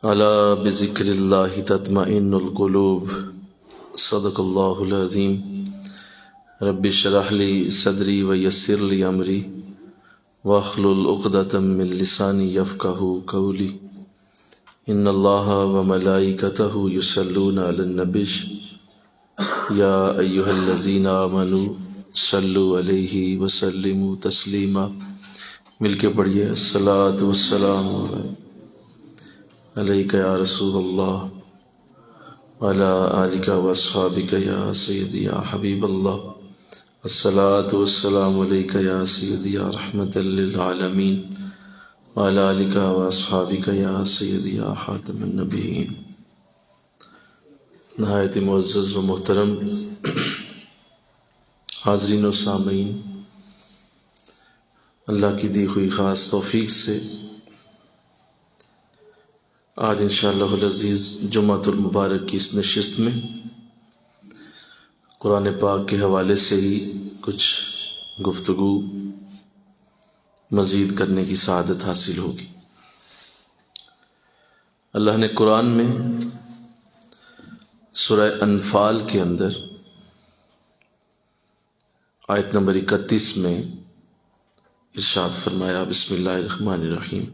الا بذکر اللہ تطمئن القلوب صدق اللہ العظیم رب اشرح لی صدری ویسر لی امری واحلل عقدۃ من لسانی یفقہوا قولی ان اللہ وملائکتہ یصلون علی النبی یا ایہا الذین آمنوا صلوا علیہ وسلموا تسلیما۔ مل کے پڑھیے الصلاۃ والسلام علیک یا رسول اللہ وعلی آلک واصحابک یا سیدی یا حبیب اللہ، الصلاۃ والسلام علیک یا سیدی یا رحمۃ للعالمین وعلی آلک واصحابک یا سیدی یا خاتم النبیین۔ نہایت معزز و محترم حاضرین و سامعین، اللہ کی دی ہوئی خاص توفیق سے آج انشاءاللہ العزیز جمعۃ المبارک کی اس نشست میں قرآن پاک کے حوالے سے ہی کچھ گفتگو مزید کرنے کی سعادت حاصل ہوگی۔ اللہ نے قرآن میں سورہ انفال کے اندر آیت نمبر 31 میں ارشاد فرمایا، بسم اللہ الرحمن الرحیم،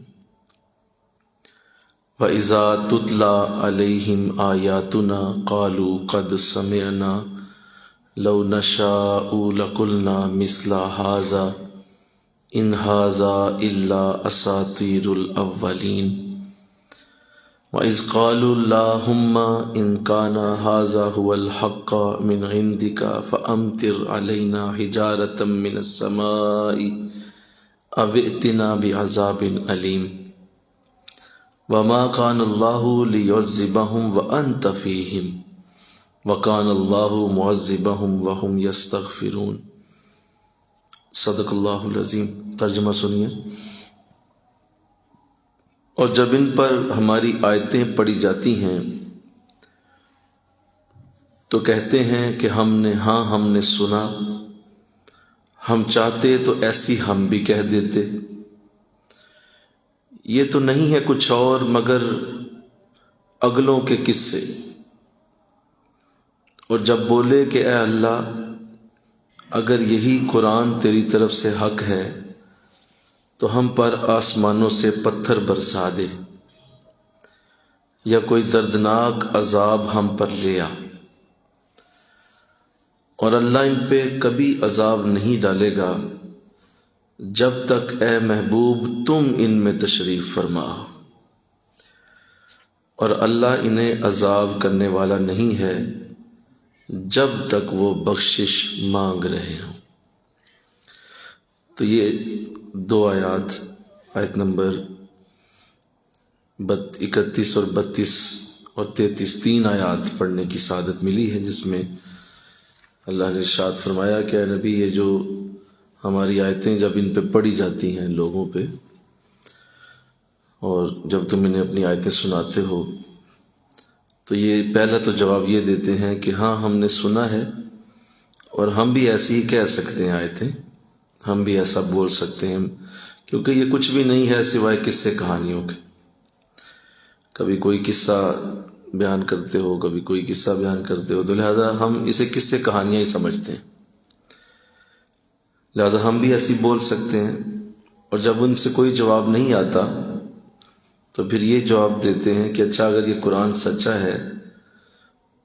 وَإِذَا تُتْلَى عَلَيْهِمْ آيَاتُنَا قَالُوا قَدْ سَمِعْنَا لَوْ نَشَاءُ لَقُلْنَا مِثْلَ هَذَا إِنْ هَذَا إِلَّا أَسَاطِيرُ الْأَوَّلِينَ وَإِذْ قَالُوا اللَّهُمَّ إِنْ كَانَ هَذَا هُوَ الْحَقُّ مِنْ عِنْدِكَ فَأَمْطِرْ عَلَيْنَا حِجَارَةً مِنَ السَّمَاءِ أَوْ ائْتِنَا بِعَذَابٍ أَلِيمٍ وَمَا كَانَ اللَّهُ لِيُعَذِّبَهُمْ وَأَنْتَ فِيهِمْ وَكَانَ اللَّهُ مُعَذِّبَهُمْ وَهُمْ يَسْتَغْفِرُونَ۔ صدق اللہ العظیم۔ ترجمہ سنیے۔ اور جب ان پر ہماری آیتیں پڑھی جاتی ہیں تو کہتے ہیں کہ ہم نے سنا، ہم چاہتے تو ایسی ہم بھی کہہ دیتے، یہ تو نہیں ہے کچھ اور مگر اگلوں کے قصے۔ اور جب بولے کہ اے اللہ، اگر یہی قرآن تیری طرف سے حق ہے تو ہم پر آسمانوں سے پتھر برسا دے یا کوئی دردناک عذاب ہم پر لے آ۔ اور اللہ ان پہ کبھی عذاب نہیں ڈالے گا جب تک اے محبوب تم ان میں تشریف فرما، اور اللہ انہیں عذاب کرنے والا نہیں ہے جب تک وہ بخشش مانگ رہے ہوں۔ تو یہ دو آیات، آیت نمبر 31 اور 32 اور 33، تین آیات پڑھنے کی سعادت ملی ہے، جس میں اللہ نے ارشاد فرمایا کہ اے نبی، یہ جو ہماری آیتیں جب ان پہ پڑھی جاتی ہیں لوگوں پہ، اور جب تم انہیں اپنی آیتیں سناتے ہو تو یہ پہلا تو جواب یہ دیتے ہیں کہ ہاں ہم نے سنا ہے، اور ہم بھی ایسی ہی کہہ سکتے ہیں آیتیں، ہم بھی ایسا بول سکتے ہیں، کیونکہ یہ کچھ بھی نہیں ہے سوائے قصے کہانیوں کے۔ کبھی کوئی قصہ بیان کرتے ہو، کبھی کوئی قصہ بیان کرتے ہو، تو لہذا ہم اسے قصے کہانیاں ہی سمجھتے ہیں، لہذا ہم بھی ایسی بول سکتے ہیں۔ اور جب ان سے کوئی جواب نہیں آتا تو پھر یہ جواب دیتے ہیں کہ اچھا، اگر یہ قرآن سچا ہے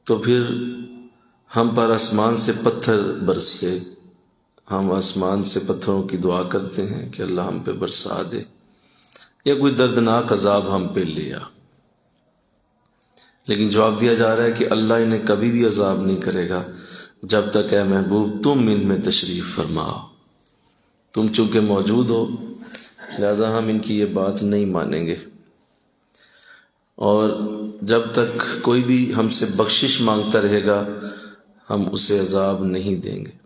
تو پھر ہم پر آسمان سے پتھر برسے، ہم آسمان سے پتھروں کی دعا کرتے ہیں کہ اللہ ہم پہ برسا دے یا کوئی دردناک عذاب ہم پہ لے آ۔ لیکن جواب دیا جا رہا ہے کہ اللہ انہیں کبھی بھی عذاب نہیں کرے گا جب تک اے محبوب تم ان میں تشریف فرماؤ۔ تم چونکہ موجود ہو لہذا ہم ان کی یہ بات نہیں مانیں گے، اور جب تک کوئی بھی ہم سے بخشش مانگتا رہے گا ہم اسے عذاب نہیں دیں گے۔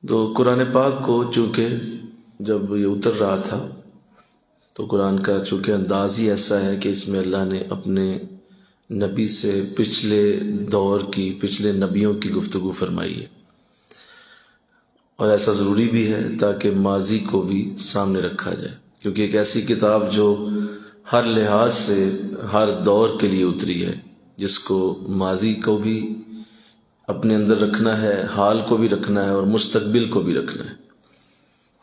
تو قرآن پاک کو چونکہ جب یہ اتر رہا تھا تو قرآن کا چونکہ انداز ہی ایسا ہے کہ اس میں اللہ نے اپنے نبی سے پچھلے دور کی، پچھلے نبیوں کی گفتگو فرمائی ہے، اور ایسا ضروری بھی ہے تاکہ ماضی کو بھی سامنے رکھا جائے، کیونکہ ایک ایسی کتاب جو ہر لحاظ سے ہر دور کے لیے اتری ہے، جس کو ماضی کو بھی اپنے اندر رکھنا ہے، حال کو بھی رکھنا ہے اور مستقبل کو بھی رکھنا ہے۔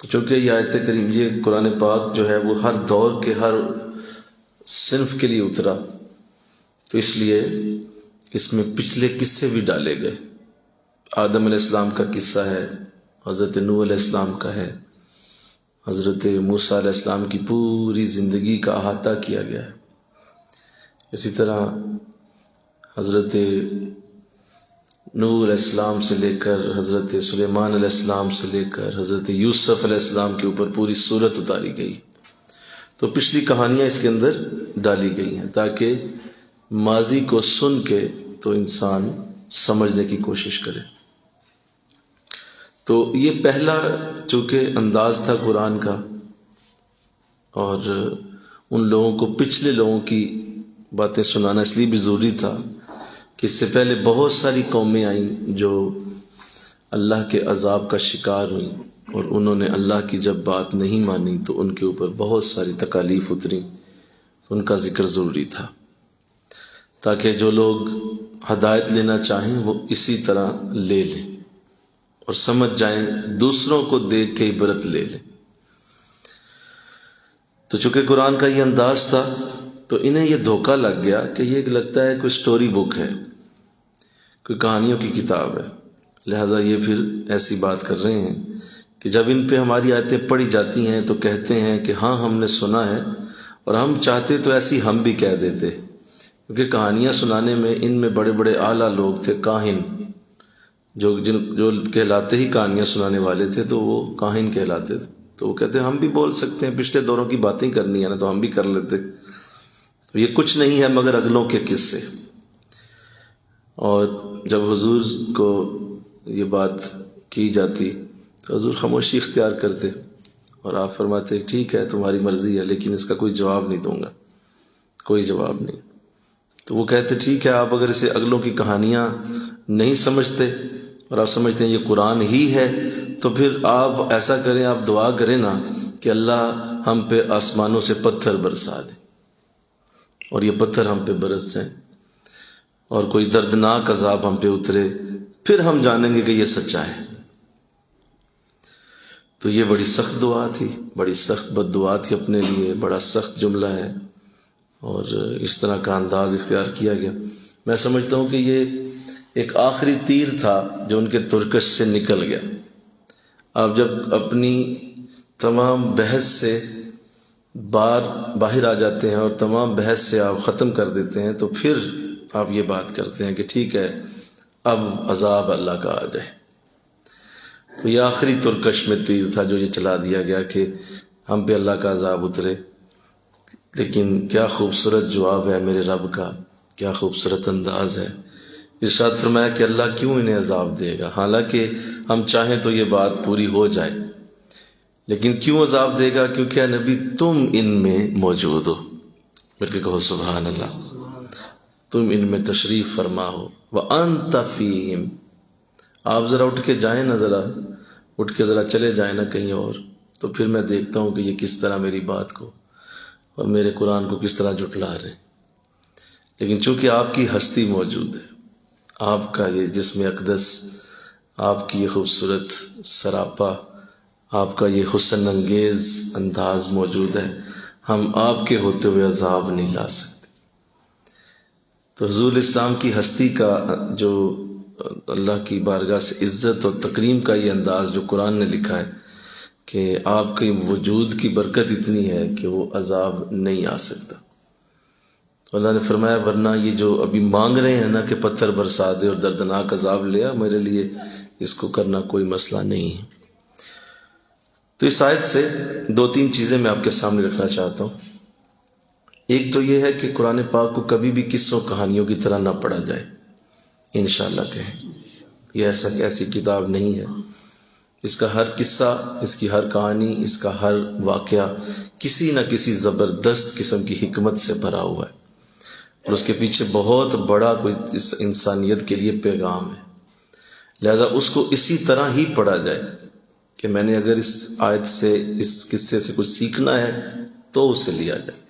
تو چونکہ یہ آیت کریم، یہ قرآن پاک جو ہے وہ ہر دور کے ہر صنف کے لیے اترا، تو اس لیے اس میں پچھلے قصے بھی ڈالے گئے۔ آدم علیہ السلام کا قصہ ہے، حضرت نوح علیہ السلام کا ہے، حضرت موسیٰ علیہ السلام کی پوری زندگی کا احاطہ کیا گیا ہے۔ اسی طرح حضرت نوح علیہ السلام سے لے کر حضرت سلیمان علیہ السلام سے لے کر حضرت یوسف علیہ السلام کے اوپر پوری سورت اتاری گئی، تو پچھلی کہانیاں اس کے اندر ڈالی گئی ہیں تاکہ ماضی کو سن کے تو انسان سمجھنے کی کوشش کرے۔ تو یہ پہلا چونکہ انداز تھا قرآن کا، اور ان لوگوں کو پچھلے لوگوں کی باتیں سنانا اس لیے بھی ضروری تھا کہ اس سے پہلے بہت ساری قومیں آئیں جو اللہ کے عذاب کا شکار ہوئیں، اور انہوں نے اللہ کی جب بات نہیں مانی تو ان کے اوپر بہت ساری تکالیف اتریں، ان کا ذکر ضروری تھا تاکہ جو لوگ ہدایت لینا چاہیں وہ اسی طرح لے لیں اور سمجھ جائیں، دوسروں کو دیکھ کے عبرت لے لیں۔ تو چونکہ قرآن کا یہ انداز تھا تو انہیں یہ دھوکہ لگ گیا کہ یہ لگتا ہے کوئی سٹوری بک ہے، کوئی کہانیوں کی کتاب ہے، لہذا یہ پھر ایسی بات کر رہے ہیں کہ جب ان پہ ہماری آیتیں پڑھی جاتی ہیں تو کہتے ہیں کہ ہاں ہم نے سنا ہے، اور ہم چاہتے تو ایسی ہم بھی کہہ دیتے، کیونکہ کہانیاں سنانے میں ان میں بڑے بڑے اعلیٰ لوگ تھے، کاہن، جو کہلاتے ہی کہانیاں سنانے والے تھے، تو وہ کاہن کہلاتے تھے، تو وہ کہتے ہیں ہم بھی بول سکتے ہیں، پچھلے دوروں کی باتیں کرنی ہے نا تو ہم بھی کر لیتے، تو یہ کچھ نہیں ہے مگر اگلوں کے قصے۔ اور جب حضور کو یہ بات کی جاتی تو حضور خاموشی اختیار کرتے، اور آپ فرماتے ٹھیک ہے تمہاری مرضی ہے، لیکن اس کا کوئی جواب نہیں دوں گا، کوئی جواب نہیں۔ تو وہ کہتے ٹھیک ہے، آپ اگر اسے اگلوں کی کہانیاں نہیں سمجھتے اور آپ سمجھتے ہیں یہ قرآن ہی ہے، تو پھر آپ ایسا کریں، آپ دعا کریں نا کہ اللہ ہم پہ آسمانوں سے پتھر برسا دے، اور یہ پتھر ہم پہ برس جائیں اور کوئی دردناک عذاب ہم پہ اترے، پھر ہم جانیں گے کہ یہ سچا ہے۔ تو یہ بڑی سخت دعا تھی، بڑی سخت بد دعا تھی اپنے لیے، بڑا سخت جملہ ہے، اور اس طرح کا انداز اختیار کیا گیا۔ میں سمجھتا ہوں کہ یہ ایک آخری تیر تھا جو ان کے ترکش سے نکل گیا۔ آپ جب اپنی تمام بحث سے باہر آ جاتے ہیں اور تمام بحث سے آپ ختم کر دیتے ہیں تو پھر آپ یہ بات کرتے ہیں کہ ٹھیک ہے اب عذاب اللہ کا آ جائے۔ تو یہ آخری ترکش میں تیر تھا جو یہ چلا دیا گیا کہ ہم پہ اللہ کا عذاب اترے۔ لیکن کیا خوبصورت جواب ہے میرے رب کا، کیا خوبصورت انداز ہے۔ ارشاد فرمایا کہ اللہ کیوں انہیں عذاب دے گا، حالانکہ ہم چاہیں تو یہ بات پوری ہو جائے، لیکن کیوں عذاب دے گا؟ کیونکہ اے نبی تم ان میں موجود ہو۔ مل کے کہو سبحان اللہ، تم ان میں تشریف فرما ہو۔ وَأَنْتَ فِيهِمْ، آپ ذرا اٹھ کے جائیں نا، ذرا اٹھ کے ذرا چلے جائیں نا کہیں اور، تو پھر میں دیکھتا ہوں کہ یہ کس طرح میری بات کو اور میرے قرآن کو کس طرح جھٹلا رہے ہیں۔ لیکن چونکہ آپ کی ہستی موجود ہے، آپ کا یہ جسم اقدس، آپ کی یہ خوبصورت سراپا، آپ کا یہ حسن انگیز انداز موجود ہے، ہم آپ کے ہوتے ہوئے عذاب نہیں لا سکتے۔ تو حضور اسلام کی ہستی کا جو اللہ کی بارگاہ سے عزت اور تکریم کا یہ انداز جو قرآن نے لکھا ہے کہ آپ کے وجود کی برکت اتنی ہے کہ وہ عذاب نہیں آ سکتا۔ تو اللہ نے فرمایا ورنہ یہ جو ابھی مانگ رہے ہیں نا کہ پتھر برسا دے اور دردناک عذاب لیا، میرے لیے اس کو کرنا کوئی مسئلہ نہیں ہے۔ تو اس آیت سے دو تین چیزیں میں آپ کے سامنے رکھنا چاہتا ہوں۔ ایک تو یہ ہے کہ قرآن پاک کو کبھی بھی قصوں کہانیوں کی طرح نہ پڑھا جائے، انشاءاللہ کہیں یہ ایسی کتاب نہیں ہے۔ اس کا ہر قصہ، اس کی ہر کہانی، اس کا ہر واقعہ کسی نہ کسی زبردست قسم کی حکمت سے بھرا ہوا ہے، اور اس کے پیچھے بہت بڑا کوئی اس انسانیت کے لیے پیغام ہے۔ لہذا اس کو اسی طرح ہی پڑھا جائے کہ میں نے اگر اس آیت سے، اس قصے سے کچھ سیکھنا ہے تو اسے لیا جائے،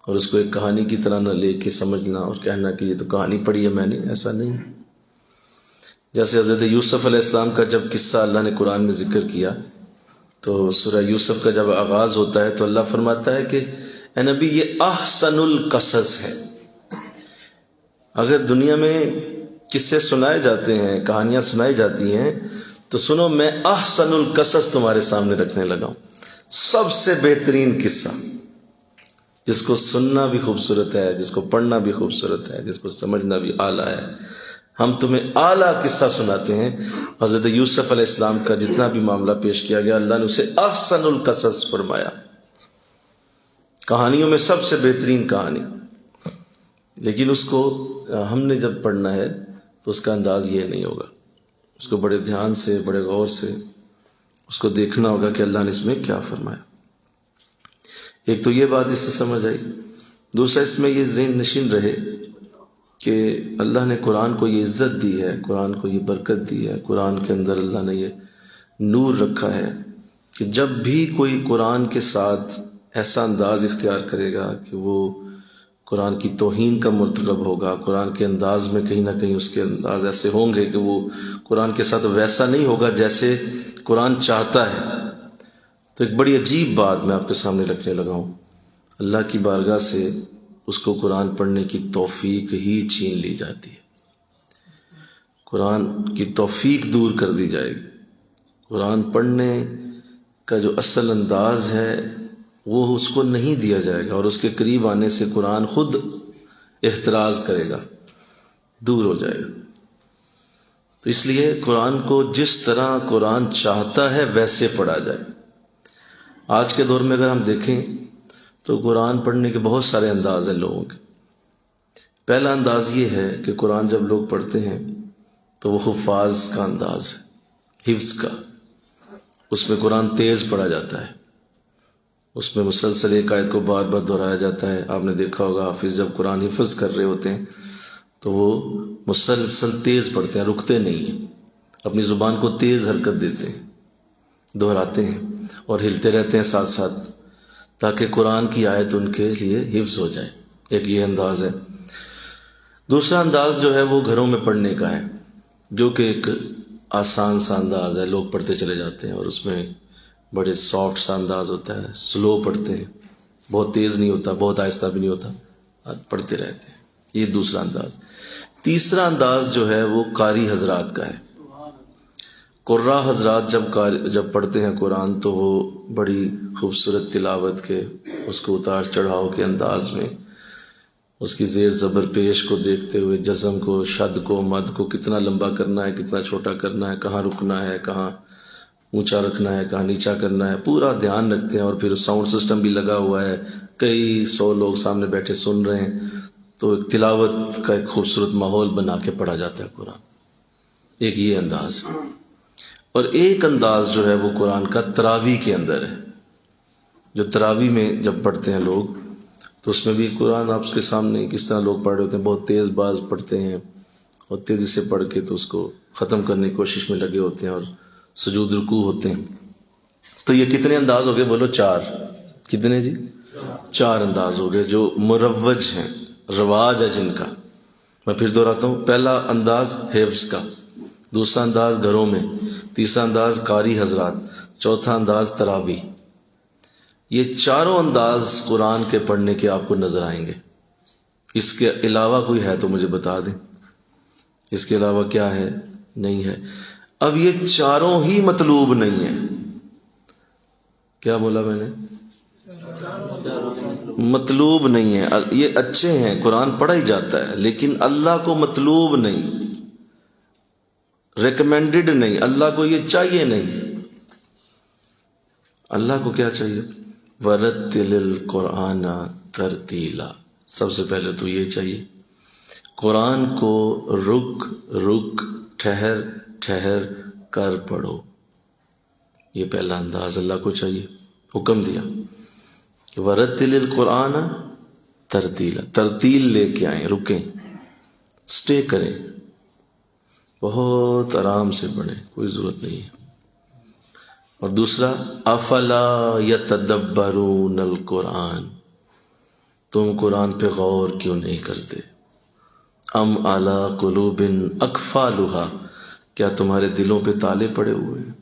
اور اس کو ایک کہانی کی طرح نہ لے کے سمجھنا اور کہنا کہ یہ تو کہانی پڑھی ہے میں نے، ایسا نہیں ہے۔ جیسے حضرت یوسف علیہ السلام کا جب قصہ اللہ نے قرآن میں ذکر کیا تو سورہ یوسف کا جب آغاز ہوتا ہے تو اللہ فرماتا ہے کہ اے نبی یہ احسن القصص ہے۔ اگر دنیا میں قصے سنائے جاتے ہیں، کہانیاں سنائی جاتی ہیں تو سنو، میں احسن القصص تمہارے سامنے رکھنے لگا ہوں، سب سے بہترین قصہ، جس کو سننا بھی خوبصورت ہے، جس کو پڑھنا بھی خوبصورت ہے، جس کو سمجھنا بھی اعلیٰ ہے۔ ہم تمہیں اعلیٰ قصہ سناتے ہیں۔ حضرت یوسف علیہ السلام کا جتنا بھی معاملہ پیش کیا گیا، اللہ نے اسے احسن القصص فرمایا، کہانیوں میں سب سے بہترین کہانی۔ لیکن اس کو ہم نے جب پڑھنا ہے تو اس کا انداز یہ نہیں ہوگا، اس کو بڑے دھیان سے، بڑے غور سے اس کو دیکھنا ہوگا کہ اللہ نے اس میں کیا فرمایا۔ ایک تو یہ بات اس سے سمجھ آئی، دوسرا اس میں یہ ذہن نشین رہے کہ اللہ نے قرآن کو یہ عزت دی ہے، قرآن کو یہ برکت دی ہے، قرآن کے اندر اللہ نے یہ نور رکھا ہے کہ جب بھی کوئی قرآن کے ساتھ ایسا انداز اختیار کرے گا کہ وہ قرآن کی توہین کا مرتکب ہوگا، قرآن کے انداز میں کہیں نہ کہیں اس کے انداز ایسے ہوں گے کہ وہ قرآن کے ساتھ ویسا نہیں ہوگا جیسے قرآن چاہتا ہے، تو ایک بڑی عجیب بات میں آپ کے سامنے رکھنے لگا ہوں۔ اللہ کی بارگاہ سے اس کو قرآن پڑھنے کی توفیق ہی چھین لی جاتی ہے، قرآن کی توفیق دور کر دی جائے گی۔ قرآن پڑھنے کا جو اصل انداز ہے وہ اس کو نہیں دیا جائے گا، اور اس کے قریب آنے سے قرآن خود احتراز کرے گا، دور ہو جائے گا۔ تو اس لیے قرآن کو جس طرح قرآن چاہتا ہے ویسے پڑھا جائے۔ آج کے دور میں اگر ہم دیکھیں تو قرآن پڑھنے کے بہت سارے انداز ہیں لوگوں کے۔ پہلا انداز یہ ہے کہ قرآن جب لوگ پڑھتے ہیں تو وہ حفاظ کا انداز ہے، حفظ کا۔ اس میں قرآن تیز پڑھا جاتا ہے، اس میں مسلسل ایک آیت کو بار بار دہرایا جاتا ہے۔ آپ نے دیکھا ہوگا حافظ جب قرآن حفظ کر رہے ہوتے ہیں تو وہ مسلسل تیز پڑھتے ہیں، رکتے نہیں ہیں، اپنی زبان کو تیز حرکت دیتے ہیں، دہراتے ہیں اور ہلتے رہتے ہیں ساتھ ساتھ، تاکہ قرآن کی آیت ان کے لیے حفظ ہو جائے۔ ایک یہ انداز ہے۔ دوسرا انداز جو ہے وہ گھروں میں پڑھنے کا ہے، جو کہ ایک آسان سا انداز ہے، لوگ پڑھتے چلے جاتے ہیں اور اس میں بڑے سافٹ سا انداز ہوتا ہے، سلو پڑھتے ہیں، بہت تیز نہیں ہوتا، بہت آہستہ بھی نہیں ہوتا، پڑھتے رہتے ہیں۔ یہ دوسرا انداز۔ تیسرا انداز جو ہے وہ قاری حضرات کا ہے۔ قراء حضرات جب پڑھتے ہیں قرآن تو وہ بڑی خوبصورت تلاوت کے، اس کو اتار چڑھاؤ کے انداز میں، اس کی زیر زبر پیش کو دیکھتے ہوئے، جزم کو، شد کو، مد کو کتنا لمبا کرنا ہے، کتنا چھوٹا کرنا ہے، کہاں رکنا ہے، کہاں اونچا رکھنا ہے، کہاں نیچا کرنا ہے، پورا دھیان رکھتے ہیں۔ اور پھر ساؤنڈ سسٹم بھی لگا ہوا ہے، کئی 100 لوگ سامنے بیٹھے سن رہے ہیں، تو ایک تلاوت کا ایک خوبصورت ماحول بنا کے پڑھا جاتا ہے قرآن۔ ایک یہ انداز۔ اور ایک انداز جو ہے وہ قرآن کا تراویح کے اندر ہے، جو تراویح میں جب پڑھتے ہیں لوگ تو اس میں بھی قرآن آپ کے سامنے کس طرح لوگ پڑھ رہے ہوتے ہیں، بہت تیز باز پڑھتے ہیں اور تیزی سے پڑھ کے تو اس کو ختم کرنے کی کوشش میں لگے ہوتے ہیں اور سجود رکوع ہوتے ہیں۔ تو یہ کتنے انداز ہو گئے بولو؟ 4۔ کتنے جی؟ 4 انداز ہو گئے جو مروج ہیں، رواج ہے جن کا۔ میں پھر دہراتا ہوں، پہلا انداز حفظ کا، دوسرا انداز گھروں میں، تیسرا انداز قاری حضرات، چوتھا انداز تراویح۔ یہ چاروں انداز قرآن کے پڑھنے کے آپ کو نظر آئیں گے۔ اس کے علاوہ کوئی ہے تو مجھے بتا دیں، اس کے علاوہ کیا ہے؟ نہیں ہے۔ اب یہ چاروں ہی مطلوب نہیں ہیں۔ کیا بولا میں نے؟ مطلوب نہیں ہے۔ یہ اچھے ہیں، قرآن پڑھا ہی جاتا ہے، لیکن اللہ کو مطلوب نہیں، ریکمینڈڈ نہیں، اللہ کو یہ چاہیے نہیں۔ اللہ کو کیا چاہیے؟ وَرَتِّلِ الْقُرْآنَ تَرْتِيلًا۔ سب سے پہلے تو یہ چاہیے، قرآن کو رک رک، ٹھہر ٹھہر کر پڑھو۔ یہ پہلا انداز اللہ کو چاہیے، حکم دیا کہ وَرَتِّلِ الْقُرْآنَ تَرْتِيلًا، ترتیل لے کے آئیں، رکیں، سٹے کریں، بہت آرام سے پڑھیں، کوئی ضرورت نہیں ہے۔ اور دوسرا افلا یتدبرون القرآن، تم قرآن پہ غور کیوں نہیں کرتے؟ ام علی قلوب اقفالھا، کیا تمہارے دلوں پہ تالے پڑے ہوئے ہیں؟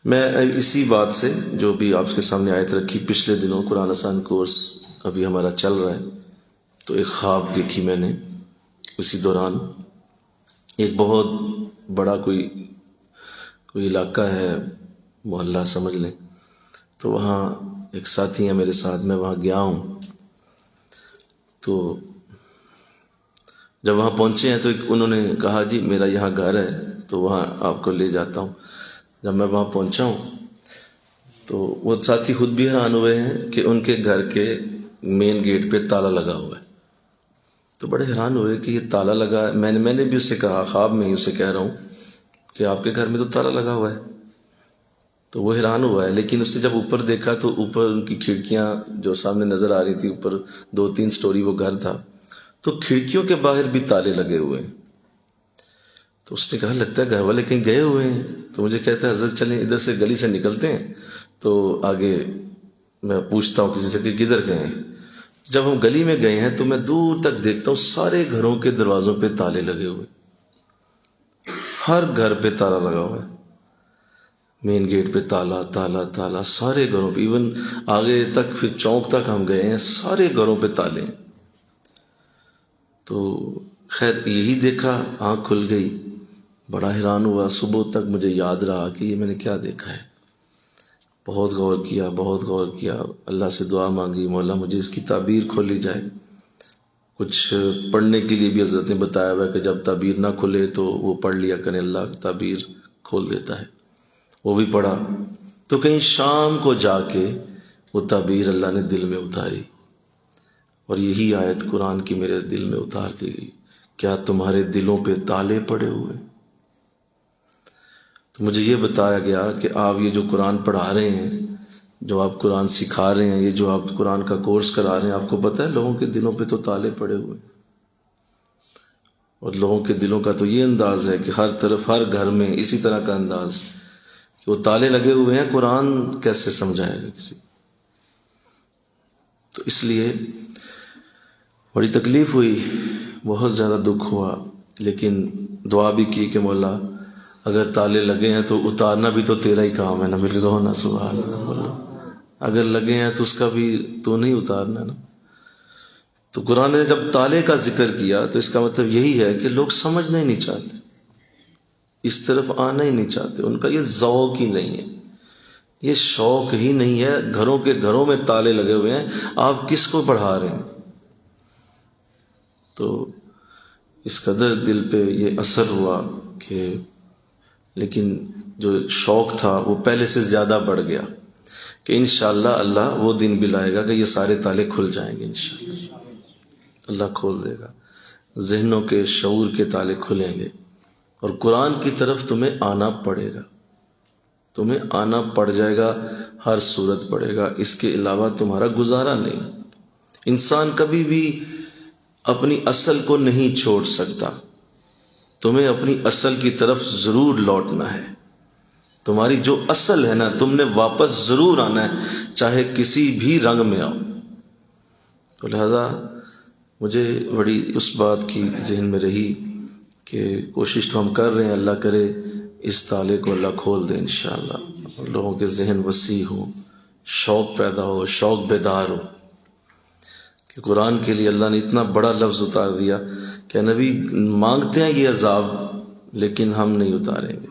میں اسی بات سے جو بھی آپ کے سامنے آیت رکھی، پچھلے دنوں قرآن آسان کورس ابھی ہمارا چل رہا ہے، تو ایک خواب دیکھی میں نے اسی دوران۔ ایک بہت بڑا کوئی علاقہ ہے، محلہ سمجھ لیں، تو وہاں ایک ساتھی ہے میرے ساتھ، میں وہاں گیا ہوں۔ تو جب وہاں پہنچے ہیں تو انہوں نے کہا جی میرا یہاں گھر ہے، تو وہاں آپ کو لے جاتا ہوں۔ جب میں وہاں پہنچا ہوں تو وہ ساتھی خود بھی حیران ہوئے ہیں کہ ان کے گھر کے مین گیٹ پہ تالا لگا ہوا ہے۔ تو بڑے حیران ہوئے کہ یہ تالا لگا ہے۔ میں نے بھی اس سے کہا، خواب میں ہی اسے کہہ رہا ہوں کہ آپ کے گھر میں تو تالا لگا ہوا ہے۔ تو وہ حیران ہوا ہے، لیکن اس سے جب اوپر دیکھا تو اوپر ان کی کھڑکیاں جو سامنے نظر آ رہی تھی، اوپر 2-3 سٹوری وہ گھر تھا، تو کھڑکیوں کے باہر بھی تالے لگے ہوئے ہیں۔ تو اس نے کہا لگتا ہے گھر والے کہیں گئے ہوئے ہیں۔ تو مجھے کہتا ہے حضرت چلیں ادھر سے گلی سے نکلتے ہیں، تو آگے میں پوچھتا ہوں کسی سے کہ کدھر گئے ہیں۔ جب ہم گلی میں گئے ہیں تو میں دور تک دیکھتا ہوں سارے گھروں کے دروازوں پہ تالے لگے ہوئے، ہر گھر پہ تالا لگا ہوا ہے، مین گیٹ پہ تالا تالا تالا، سارے گھروں پہ، ایون آگے تک پھر چوک تک ہم گئے ہیں، سارے گھروں پہ تالے ہیں۔ تو خیر یہی دیکھا، آنکھ کھل گئی، بڑا حیران ہوا۔ صبح تک مجھے یاد رہا کہ یہ میں نے کیا دیکھا ہے۔ بہت غور کیا، اللہ سے دعا مانگی، مولا مجھے اس کی تعبیر کھولی جائے۔ کچھ پڑھنے کے لیے بھی حضرت نے بتایا ہوا ہے کہ جب تعبیر نہ کھلے تو وہ پڑھ لیا کریں، اللہ تعبیر کھول دیتا ہے۔ وہ بھی پڑھا تو کہیں شام کو جا کے وہ تعبیر اللہ نے دل میں اتاری، اور یہی آیت قرآن کی میرے دل میں اتار دی گئی، کیا تمہارے دلوں پہ تالے پڑے ہوئے؟ تو مجھے یہ بتایا گیا کہ آپ یہ جو قرآن پڑھا رہے ہیں، جو آپ قرآن سکھا رہے ہیں، یہ جو آپ قرآن کا کورس کرا رہے ہیں، آپ کو پتہ ہے لوگوں کے دلوں پہ تو تالے پڑے ہوئے ہیں۔ اور لوگوں کے دلوں کا تو یہ انداز ہے کہ ہر طرف ہر گھر میں اسی طرح کا انداز کہ وہ تالے لگے ہوئے ہیں، قرآن کیسے سمجھائے گا کسی؟ تو اس لیے بڑی تکلیف ہوئی، بہت زیادہ دکھ ہوا، لیکن دعا بھی کی کہ مولا اگر تالے لگے ہیں تو اتارنا بھی تو تیرا ہی کام ہے نا، مل گو نا، سبحان اللہ بولو، اگر لگے ہیں تو اس کا بھی تو نہیں اتارنا نا۔ تو قرآن نے جب تالے کا ذکر کیا تو اس کا مطلب یہی ہے کہ لوگ سمجھنا ہی نہیں چاہتے، اس طرف آنا ہی نہیں چاہتے، ان کا یہ ذوق ہی نہیں ہے، یہ شوق ہی نہیں ہے۔ گھروں کے گھروں میں تالے لگے ہوئے ہیں، آپ کس کو پڑھا رہے ہیں؟ تو اس قدر دل پہ یہ اثر ہوا کہ، لیکن جو شوق تھا وہ پہلے سے زیادہ بڑھ گیا کہ انشاءاللہ اللہ وہ دن بھی لائے گا کہ یہ سارے تالے کھل جائیں گے، انشاءاللہ اللہ کھول دے گا، ذہنوں کے شعور کے تالے کھلیں گے، اور قرآن کی طرف تمہیں آنا پڑے گا، تمہیں آنا پڑ جائے گا، ہر صورت پڑے گا، اس کے علاوہ تمہارا گزارا نہیں۔ انسان کبھی بھی اپنی اصل کو نہیں چھوڑ سکتا، تمہیں اپنی اصل کی طرف ضرور لوٹنا ہے، تمہاری جو اصل ہے نا تم نے واپس ضرور آنا ہے، چاہے کسی بھی رنگ میں آؤ۔ تو لہذا مجھے بڑی اس بات کی ذہن میں رہی کہ کوشش تو ہم کر رہے ہیں، اللہ کرے اس تالے کو اللہ کھول دے انشاءاللہ، لوگوں کے ذہن وسیع ہو، شوق پیدا ہو، شوق بیدار ہو کہ قرآن کے لیے اللہ نے اتنا بڑا لفظ اتار دیا کہ نبی مانگتے ہیں یہ عذاب لیکن ہم نہیں اتاریں گے،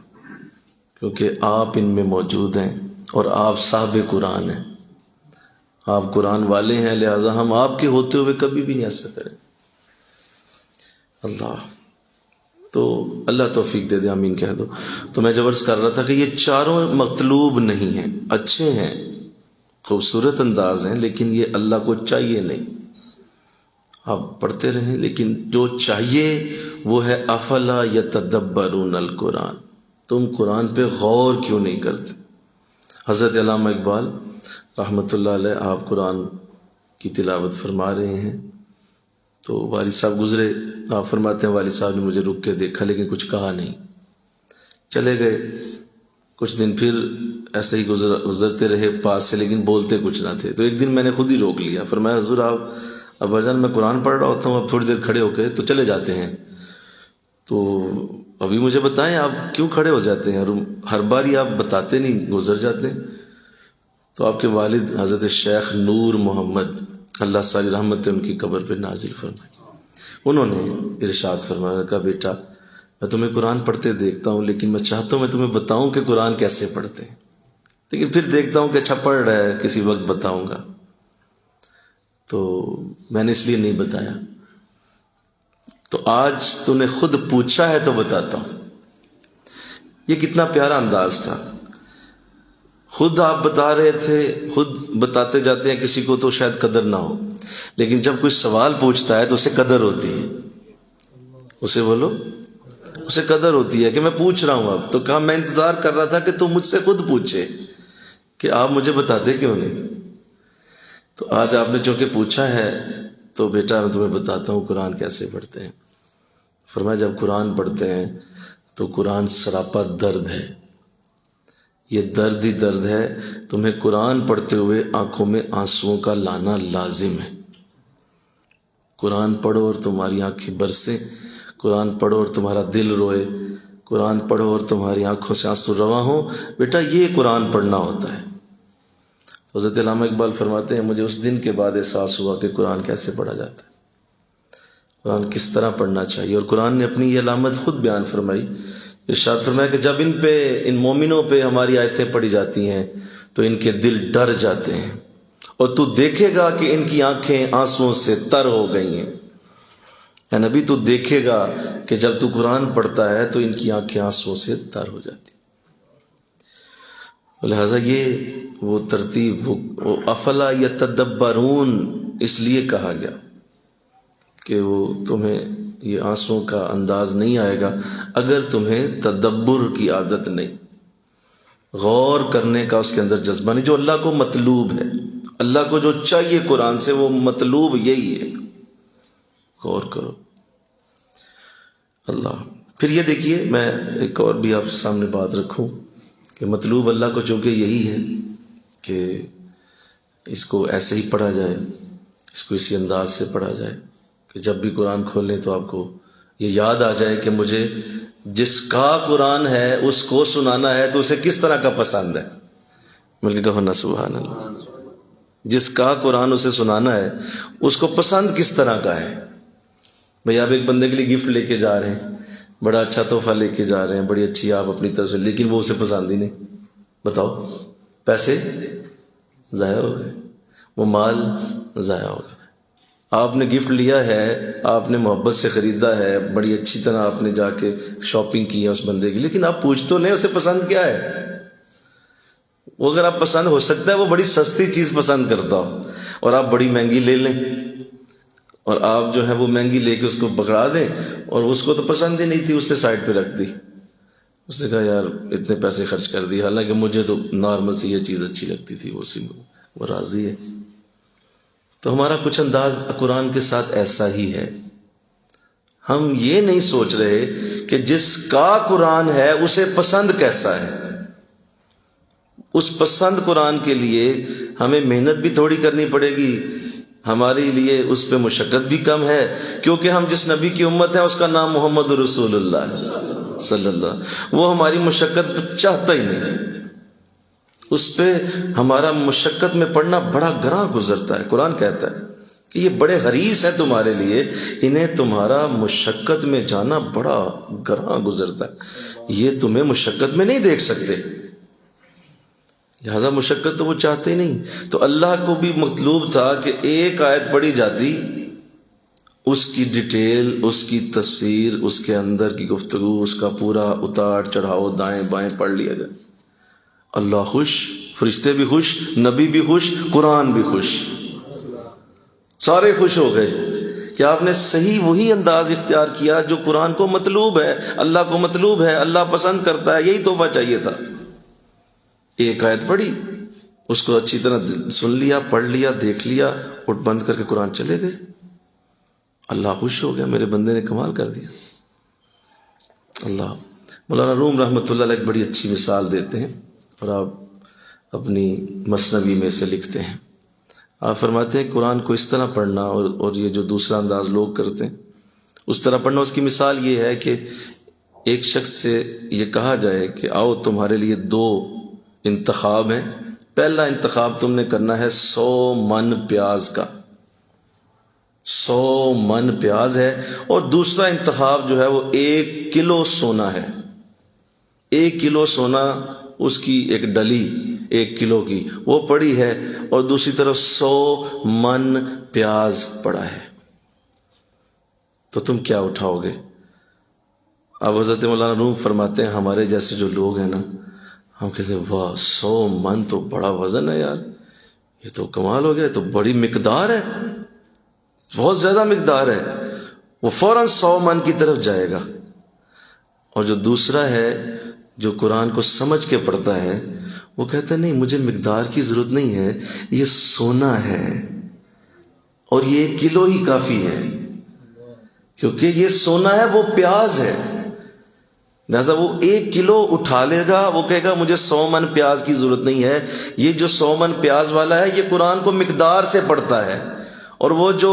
کیونکہ آپ ان میں موجود ہیں اور آپ صاحب قرآن ہیں، آپ قرآن والے ہیں، لہذا ہم آپ کے ہوتے ہوئے کبھی بھی نہیں ایسا کریں۔ اللہ تو اللہ توفیق دے دے، آمین کہہ دو۔ تو میں جب عرض کر رہا تھا کہ یہ چاروں مطلوب نہیں ہیں، اچھے ہیں، خوبصورت انداز ہیں، لیکن یہ اللہ کو چاہیے نہیں۔ آپ پڑھتے رہیں، لیکن جو چاہیے وہ ہے افلا یتدبرون القرآن، تم قرآن پہ غور کیوں نہیں کرتے؟ حضرت علامہ اقبال رحمۃ اللہ علیہ آپ قرآن کی تلاوت فرما رہے ہیں تو والد صاحب گزرے، آپ فرماتے ہیں والد صاحب نے مجھے رک کے دیکھا لیکن کچھ کہا نہیں، چلے گئے۔ کچھ دن پھر ایسے ہی گزرتے رہے پاس سے، لیکن بولتے کچھ نہ تھے. تو ایک دن میں نے خود ہی روک لیا، فرمایا حضور آپ ابا جان میں قرآن پڑھ رہا ہوتا ہوں، اب تھوڑی دیر کھڑے ہو کے تو چلے جاتے ہیں، تو ابھی مجھے بتائیں آپ کیوں کھڑے ہو جاتے ہیں، اور ہر بار ہی آپ بتاتے نہیں، گزر جاتے ہیں. تو آپ کے والد حضرت شیخ نور محمد، اللہ ساری رحمت ان کی قبر پہ نازل فرمائے، انہوں نے ارشاد فرمایا، کہا بیٹا میں تمہیں قرآن پڑھتے دیکھتا ہوں، لیکن میں چاہتا ہوں میں تمہیں بتاؤں کہ قرآن کیسے پڑھتے ہیں، لیکن پھر دیکھتا ہوں کہ اچھا پڑھ رہا ہے، کسی وقت بتاؤں گا. تو میں نے اس لیے نہیں بتایا. تو آج تو نے خود پوچھا ہے تو بتاتا ہوں. یہ کتنا پیارا انداز تھا. خود آپ بتا رہے تھے، خود بتاتے جاتے ہیں کسی کو تو شاید قدر نہ ہو، لیکن جب کوئی سوال پوچھتا ہے تو اسے قدر ہوتی ہے. اسے بولو، اسے قدر ہوتی ہے کہ میں پوچھ رہا ہوں. اب تو کہا میں انتظار کر رہا تھا کہ تم مجھ سے خود پوچھے کہ آپ مجھے بتاتے کیوں نہیں. تو آج آپ نے چونکہ پوچھا ہے تو بیٹا میں تمہیں بتاتا ہوں قرآن کیسے پڑھتے ہیں. فرمایا جب قرآن پڑھتے ہیں تو قرآن سراپا درد ہے، یہ درد ہی درد ہے. تمہیں قرآن پڑھتے ہوئے آنکھوں میں آنسوؤں کا لانا لازم ہے. قرآن پڑھو اور تمہاری آنکھیں برسیں، قرآن پڑھو اور تمہارا دل روئے، قرآن پڑھو اور تمہاری آنکھوں سے آنسو رواں ہو. بیٹا یہ قرآن پڑھنا ہوتا ہے. حضرت علامہ اقبال فرماتے ہیں مجھے اس دن کے بعد احساس ہوا کہ قرآن کیسے پڑھا جاتا ہے، قرآن کس طرح پڑھنا چاہیے. اور قرآن نے اپنی یہ علامت خود بیان فرمائی. ارشاد فرمایا کہ جب ان مومنوں پہ ہماری آیتیں پڑھی جاتی ہیں تو ان کے دل ڈر جاتے ہیں، اور تو دیکھے گا کہ ان کی آنکھیں آنسوؤں سے تر ہو گئی ہیں. اے نبی تو دیکھے گا کہ جب تو قرآن پڑھتا ہے تو ان کی آنکھیں آنسوؤں سے تر ہو جاتی. لہذا یہ وہ ترتیب، وہ افلا یتدبرون اس لیے کہا گیا کہ وہ تمہیں یہ آنسوؤں کا انداز نہیں آئے گا اگر تمہیں تدبر کی عادت نہیں، غور کرنے کا اس کے اندر جذبہ نہیں. جو اللہ کو مطلوب ہے، اللہ کو جو چاہیے قرآن سے، وہ مطلوب یہی ہے، غور کرو. اللہ پھر یہ دیکھیے، میں ایک اور بھی آپ کے سامنے بات رکھوں کہ مطلوب اللہ کو چونکہ یہی ہے کہ اس کو ایسے ہی پڑھا جائے، اس کو اسی انداز سے پڑھا جائے کہ جب بھی قرآن کھولیں تو آپ کو یہ یاد آ جائے کہ مجھے جس کا قرآن ہے اس کو سنانا ہے تو اسے کس طرح کا پسند ہے. بلکہ کہو نا سبحان اللہ. جس کا قرآن اسے سنانا ہے اس کو پسند کس طرح کا ہے. بھئی آپ ایک بندے کے لیے گفٹ لے کے جا رہے ہیں، بڑا اچھا تحفہ لے کے جا رہے ہیں، بڑی اچھی آپ اپنی طرف سے، لیکن وہ اسے پسند ہی نہیں. بتاؤ، پیسے ضائع ہو گئے، وہ مال ضائع ہو گئے. آپ نے گفٹ لیا ہے، آپ نے محبت سے خریدا ہے، بڑی اچھی طرح آپ نے جا کے شاپنگ کی ہے اس بندے کی، لیکن آپ پوچھ تو لیں اسے پسند کیا ہے. وہ اگر آپ پسند ہو سکتا ہے وہ بڑی سستی چیز پسند کرتا ہو اور آپ بڑی مہنگی لے لیں، اور آپ جو ہے وہ مہنگی لے کے اس کو پکڑا دیں، اور اس کو تو پسند ہی نہیں تھی، اس نے سائڈ پہ رکھ دی. اس نے کہا یار اتنے پیسے خرچ کر دیے، حالانکہ مجھے تو نارمل سی یہ چیز اچھی لگتی تھی، وہ راضی ہے. تو ہمارا کچھ انداز قرآن کے ساتھ ایسا ہی ہے. ہم یہ نہیں سوچ رہے کہ جس کا قرآن ہے اسے پسند کیسا ہے. اس پسند قرآن کے لیے ہمیں محنت بھی تھوڑی کرنی پڑے گی، ہمارے لیے اس پہ مشقت بھی کم ہے، کیونکہ ہم جس نبی کی امت ہیں اس کا نام محمد رسول اللہ صلی اللہ، وہ ہماری مشقت چاہتا ہی نہیں. اس پہ ہمارا مشقت میں پڑنا بڑا گراں گزرتا ہے. قرآن کہتا ہے کہ یہ بڑے حریص ہیں تمہارے لیے، انہیں تمہارا مشقت میں جانا بڑا گراں گزرتا ہے، یہ تمہیں مشقت میں نہیں دیکھ سکتے، لہذا مشقت تو وہ چاہتے ہی نہیں. تو اللہ کو بھی مطلوب تھا کہ ایک آیت پڑھی جاتی، اس کی ڈیٹیل، اس کی تفسیر، اس کے اندر کی گفتگو، اس کا پورا اتار چڑھاؤ دائیں بائیں پڑھ لیا جائے. اللہ خوش، فرشتے بھی خوش، نبی بھی خوش، قرآن بھی خوش، سارے خوش ہو گئے کہ آپ نے صحیح وہی انداز اختیار کیا جو قرآن کو مطلوب ہے، اللہ کو مطلوب ہے، اللہ پسند کرتا ہے. یہی تحفہ چاہیے تھا. ایک آیت پڑھی، اس کو اچھی طرح سن لیا، پڑھ لیا، دیکھ لیا، اٹھ بند کر کے قرآن چلے گئے. اللہ خوش ہو گیا، میرے بندے نے کمال کر دیا. اللہ مولانا روم رحمۃ اللہ علیہ ایک بڑی اچھی مثال دیتے ہیں، اور آپ اپنی مثنوی میں سے لکھتے ہیں. آپ فرماتے ہیں قرآن کو اس طرح پڑھنا اور یہ جو دوسرا انداز لوگ کرتے ہیں اس طرح پڑھنا، اس کی مثال یہ ہے کہ ایک شخص سے یہ کہا جائے کہ آؤ تمہارے لیے 2 انتخاب ہیں، پہلا انتخاب تم نے کرنا ہے 100 من پیاز کا، 100 من پیاز ہے، اور دوسرا انتخاب جو ہے وہ 1 کلو سونا ہے. 1 کلو سونا، اس کی ایک ڈلی 1 کلو کی وہ پڑی ہے، اور دوسری طرف 100 من پیاز پڑا ہے. تو تم کیا اٹھاؤ گے؟ اب حضرت مولانا روم فرماتے ہیں ہمارے جیسے جو لوگ ہیں نا، ہم کہتے ہیں واہ 100 من تو بڑا وزن ہے یار، یہ تو کمال ہو گیا، یہ تو بڑی مقدار ہے، بہت زیادہ مقدار ہے. وہ فوراً 100 من کی طرف جائے گا. اور جو دوسرا ہے جو قرآن کو سمجھ کے پڑھتا ہے وہ کہتا ہے نہیں، مجھے مقدار کی ضرورت نہیں ہے، یہ سونا ہے اور یہ 1 کلو ہی کافی ہے، کیونکہ یہ سونا ہے، وہ پیاز ہے. لہذا وہ 1 کلو اٹھا لے گا، وہ کہے گا مجھے 100 من پیاز کی ضرورت نہیں ہے. یہ جو 100 من پیاز والا ہے یہ قرآن کو مقدار سے پڑھتا ہے، اور وہ جو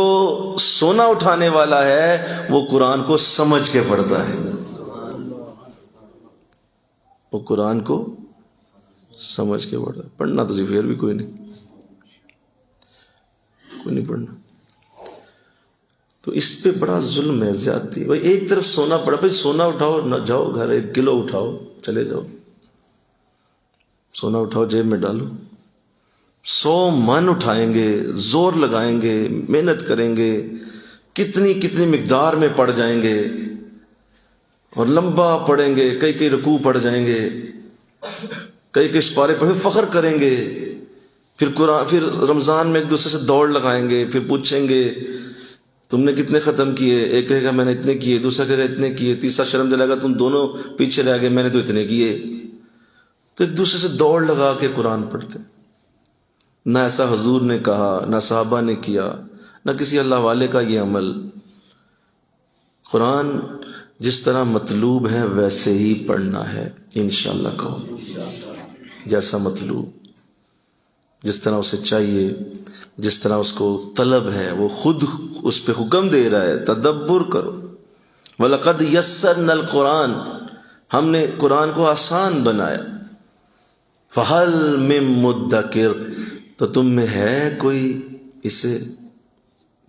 سونا اٹھانے والا ہے وہ قرآن کو سمجھ کے پڑھتا ہے. وہ قرآن کو سمجھ کے پڑھتا ہے. پڑھنا تو پھر بھی کوئی نہیں پڑھنا. تو اس پہ بڑا ظلم ہے، زیادتی. بھائی ایک طرف سونا پڑا، بھائی سونا اٹھاؤ، نہ جاؤ گھر 1 کلو اٹھاؤ، چلے جاؤ، سونا اٹھاؤ جیب میں ڈالو. 100 من اٹھائیں گے، زور لگائیں گے، محنت کریں گے، کتنی مقدار میں پڑ جائیں گے، اور لمبا پڑھیں گے، کئی رکوع پڑھ جائیں گے، کئی سپارے پڑھیں، فخر کریں گے. پھر رمضان میں ایک دوسرے سے دوڑ لگائیں گے، پھر پوچھیں گے تم نے کتنے ختم کیے، ایک کہے گا میں نے اتنے کیے، دوسرا کہے گا اتنے کیے، تیسرا شرم دلائے گا تم دونوں پیچھے رہ گئے، میں نے تو اتنے کیے. تو ایک دوسرے سے دوڑ لگا کے قرآن پڑھتے. نہ ایسا حضور نے کہا، نہ صحابہ نے کیا، نہ کسی اللہ والے کا یہ عمل. قرآن جس طرح مطلوب ہے ویسے ہی پڑھنا ہے انشاءاللہ. کہو جیسا مطلوب، جس طرح اسے چاہیے، جس طرح اس کو طلب ہے، وہ خود اس پہ حکم دے رہا ہے تدبر کرو. وَلَقَدْ يَسَّرْنَا الْقُرْآنَ، ہم نے قرآن کو آسان بنایا. فَهَلْ مِن مُدَّكِرٍ، تو تم میں ہے کوئی اسے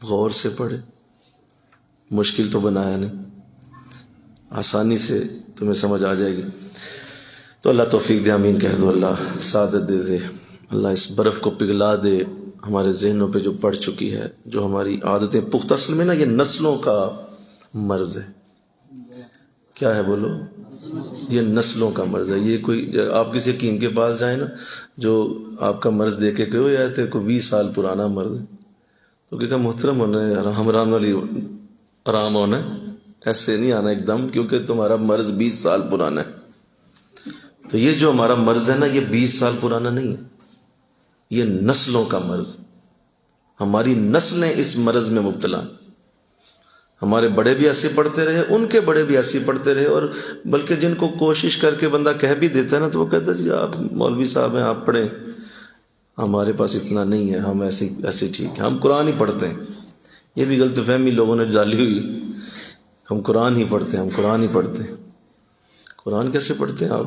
غور سے پڑھے؟ مشکل تو بنایا نہیں، آسانی سے تمہیں سمجھ آ جائے گی. تو اللہ توفیق دے، آمین کہہ دو. اللہ سعادت دے دے، اللہ اس برف کو پگھلا دے ہمارے ذہنوں پہ جو پڑ چکی ہے، جو ہماری عادتیں پختہ. اصل میں نا یہ نسلوں کا مرض ہے. کیا ہے بولو؟ یہ نسلوں کا مرض ہے. یہ کوئی آپ کسی حکیم کے پاس جائیں نا، جو آپ کا مرض دیکھ کے کہو یار تے کوئی 20 سال پرانا مرض ہے، تو کہ محترم ہونا ہے، ہمرام والی آرام ہونا ہے، ایسے نہیں آنا ایک دم، کیونکہ تمہارا مرض 20 سال پرانا ہے. تو یہ جو ہمارا مرض ہے نا، یہ 20 سال پرانا نہیں ہے، یہ نسلوں کا مرض. ہماری نسلیں اس مرض میں مبتلا. ہمارے بڑے بھی ایسے پڑھتے رہے، ان کے بڑے بھی ایسے پڑھتے رہے، اور بلکہ جن کو کوشش کر کے بندہ کہہ بھی دیتا ہے نا، تو وہ کہتا ہے جی آپ مولوی صاحب ہیں، آپ پڑھیں، ہمارے پاس اتنا نہیں ہے، ہم ایسے ٹھیک ہے، ہم قرآن ہی پڑھتے ہیں. یہ بھی غلط فہمی لوگوں نے ڈالی ہوئی، ہم قرآن ہی پڑھتے ہیں، ہم قرآن ہی پڑھتے ہیں. قرآن کیسے پڑھتے ہیں آپ؟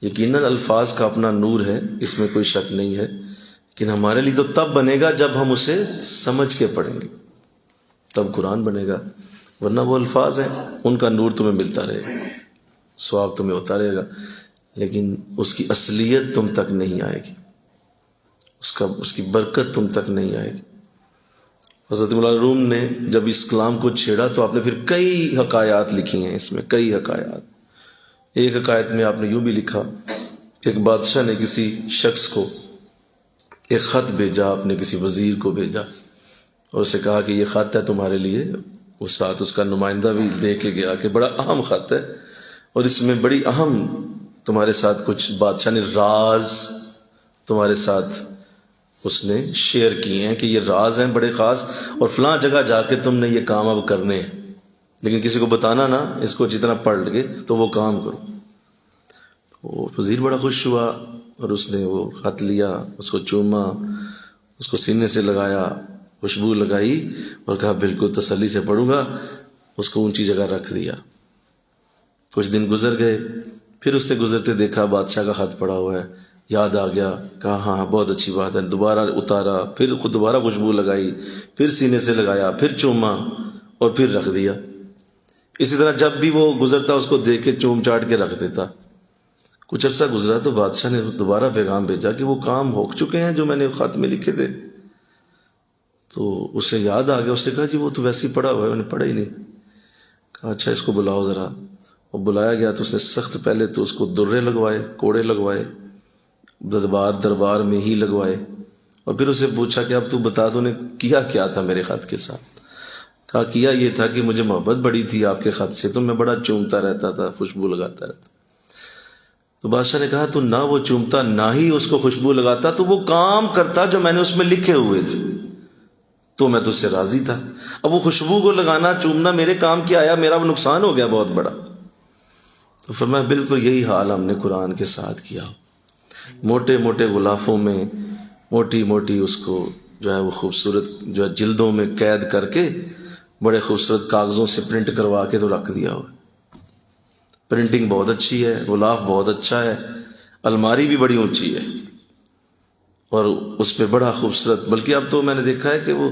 یقیناً الفاظ کا اپنا نور ہے، اس میں کوئی شک نہیں ہے، لیکن ہمارے لیے تو تب بنے گا جب ہم اسے سمجھ کے پڑھیں گے، تب قرآن بنے گا. ورنہ وہ الفاظ ہیں، ان کا نور تمہیں ملتا رہے گا، ثواب تمہیں ہوتا رہے گا، لیکن اس کی اصلیت تم تک نہیں آئے گی، اس کی برکت تم تک نہیں آئے گی. حضرت مولانا روم نے جب اس کلام کو چھیڑا تو آپ نے پھر کئی حکایات لکھی ہیں، اس میں کئی حکایات. ایک حکایت میں آپ نے یوں بھی لکھا کہ ایک بادشاہ نے کسی شخص کو ایک خط بھیجا، اپنے کسی وزیر کو بھیجا، اور اسے کہا کہ یہ خط ہے تمہارے لیے. اس ساتھ اس کا نمائندہ بھی دے کے گیا کہ بڑا اہم خط ہے، اور اس میں بڑی اہم تمہارے ساتھ کچھ بادشاہ نے راز تمہارے ساتھ اس نے شیئر کیے ہیں، کہ یہ راز ہیں بڑے خاص، اور فلاں جگہ جا کے تم نے یہ کام اب کرنے ہیں، لیکن کسی کو بتانا نہ، اس کو جتنا پڑھ لگے تو وہ کام کرو. تو وزیر بڑا خوش ہوا، اور اس نے وہ خط لیا، اس کو چوما، اس کو سینے سے لگایا، خوشبو لگائی اور کہا بالکل تسلی سے پڑھوں گا، اس کو اونچی جگہ رکھ دیا۔ کچھ دن گزر گئے، پھر اس نے گزرتے دیکھا بادشاہ کا خط پڑا ہوا ہے، یاد آ گیا، کہا ہاں بہت اچھی بات ہے، دوبارہ اتارا، پھر خود دوبارہ خوشبو لگائی، پھر سینے سے لگایا، پھر چوما اور پھر رکھ دیا۔ اسی طرح جب بھی وہ گزرتا اس کو دیکھ کے چوم چاٹ کے رکھ دیتا۔ کچھ عرصہ گزرا تو بادشاہ نے دوبارہ پیغام بھیجا کہ وہ کام ہو چکے ہیں جو میں نے خط میں لکھے تھے۔ تو اسے یاد آ گیا، اس نے کہا جی وہ تو ویسے ہی پڑا ہوا ہے، میں نے پڑھا ہی نہیں۔ کہا اچھا اس کو بلاؤ ذرا۔ وہ بلایا گیا تو اس نے سخت پہلے تو اس کو درے لگوائے، کوڑے لگوائے، دربار میں ہی لگوائے، اور پھر اسے پوچھا کہ اب تو بتا تو نے کیا کیا تھا میرے خط کے ساتھ؟ کہا کیا یہ تھا کہ مجھے محبت بڑی تھی آپ کے خط سے، تو میں بڑا چومتا رہتا تھا، خوشبو لگاتا رہتا۔ تو بادشاہ نے کہا تو نہ وہ چومتا نہ ہی اس کو خوشبو لگاتا تو وہ کام کرتا جو میں نے اس میں لکھے ہوئے تھے، تو میں تو اس سے راضی تھا۔ اب وہ خوشبو کو لگانا چومنا میرے کام کیا آیا، میرا وہ نقصان ہو گیا بہت بڑا۔ تو فرمایا بالکل یہی حال ہم نے قرآن کے ساتھ کیا، موٹے موٹے غلافوں میں موٹی موٹی اس کو جو ہے وہ خوبصورت جو ہے جلدوں میں قید کر کے بڑے خوبصورت کاغذوں سے پرنٹ کروا کے تو رکھ دیا ہوا۔ پرنٹنگ بہت اچھی ہے، غلاف بہت اچھا ہے، الماری بھی بڑی اونچی ہے، اور اس پہ بڑا خوبصورت، بلکہ اب تو میں نے دیکھا ہے کہ وہ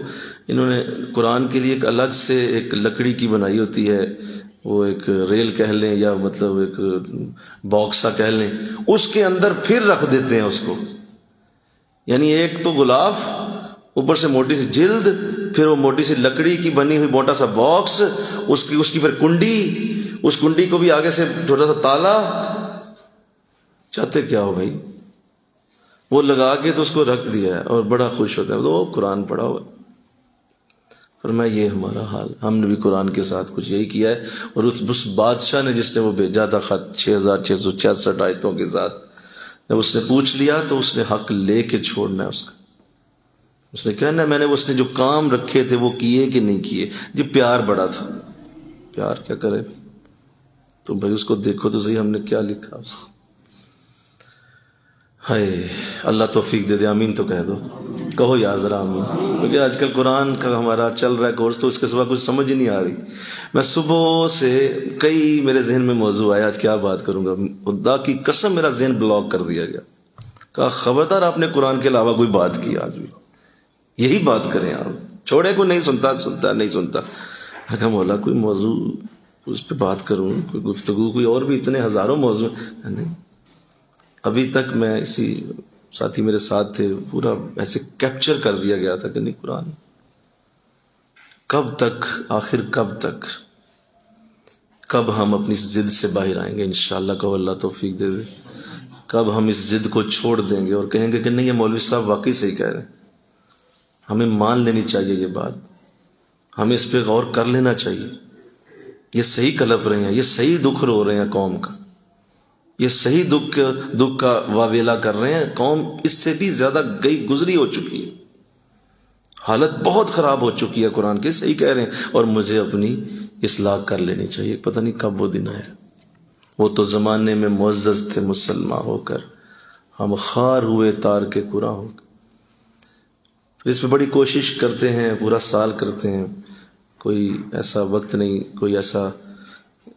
انہوں نے قرآن کے لیے ایک الگ سے ایک لکڑی کی بنائی ہوتی ہے، وہ ایک ریل کہہ لیں یا مطلب ایک باکس سا کہہ لیں، اس کے اندر پھر رکھ دیتے ہیں اس کو۔ یعنی ایک تو غلاف، اوپر سے موٹی سی جلد، پھر وہ موٹی سی لکڑی کی بنی ہوئی موٹا سا باکس، اس کی پھر کنڈی، اس کنڈی کو بھی آگے سے چھوٹا سا تالا۔ چاہتے کیا ہو بھائی؟ وہ لگا کے تو اس کو رکھ دیا ہے اور بڑا خوش ہوتا ہے، تو وہ قرآن پڑھا ہوا۔ فرمایا یہ ہمارا حال، ہم نے بھی قرآن کے ساتھ کچھ یہی کیا ہے۔ اور اس بادشاہ نے جس نے وہ بھیجا تھا خط 6666 آیتوں کے ساتھ، جب اس نے پوچھ لیا تو اس نے حق لے کے چھوڑنا ہے اس کا۔ اس نے کہنا میں نے اس نے جو کام رکھے تھے وہ کیے کہ نہیں کیے؟ جی پیار بڑا تھا، پیار کیا کرے؟ تو بھائی اس کو دیکھو تو صحیح ہم نے کیا لکھا اس کو۔ ہائے اللہ توفیق دے دے، آمین تو کہہ دو، کہو یا ذرا آمین، کیونکہ آج کل قرآن کا ہمارا چل رہا ہے کورس تو اس کے سوا کچھ سمجھ ہی نہیں آ رہی۔ میں صبح سے کئی میرے ذہن میں موضوع آیا، آج کیا بات کروں گا، خدا کی قسم میرا ذہن بلاک کر دیا گیا۔ کہا خبردار آپ نے قرآن کے علاوہ کوئی بات کی آج بھی، یہی بات کریں آپ، چھوڑے کو نہیں سنتا نہیں سنتا۔ میں کہا مولا کوئی موضوع اس پہ بات کروں، کوئی گفتگو، کوئی اور بھی اتنے ہزاروں موضوع نہیں۔ ابھی تک میں اسی ساتھی میرے ساتھ تھے، پورا ایسے کیپچر کر دیا گیا تھا کہ نہیں قرآن کب تک، آخر کب تک، کب ہم اپنی ضد سے باہر آئیں گے انشاءاللہ، کہو اللہ توفیق دے دے، کب ہم اس ضد کو چھوڑ دیں گے اور کہیں گے کہ نہیں یہ مولوی صاحب واقعی صحیح کہہ رہے ہیں، ہمیں مان لینی چاہیے یہ بات، ہمیں اس پہ غور کر لینا چاہیے، یہ صحیح کلپ رہے ہیں، یہ صحیح دکھ رو رہے ہیں قوم کا، یہ صحیح دکھ کا واویلا کر رہے ہیں، قوم اس سے بھی زیادہ گزری ہو چکی ہے، حالت بہت خراب ہو چکی ہے قرآن کے، صحیح کہہ رہے ہیں، اور مجھے اپنی اصلاح کر لینی چاہیے۔ پتہ نہیں کب وہ دن آیا، وہ تو زمانے میں معزز تھے مسلمان ہو کر، ہم خار ہوئے تار کے قرآن ہو کر۔ اس پہ بڑی کوشش کرتے ہیں، پورا سال کرتے ہیں، کوئی ایسا وقت نہیں، کوئی ایسا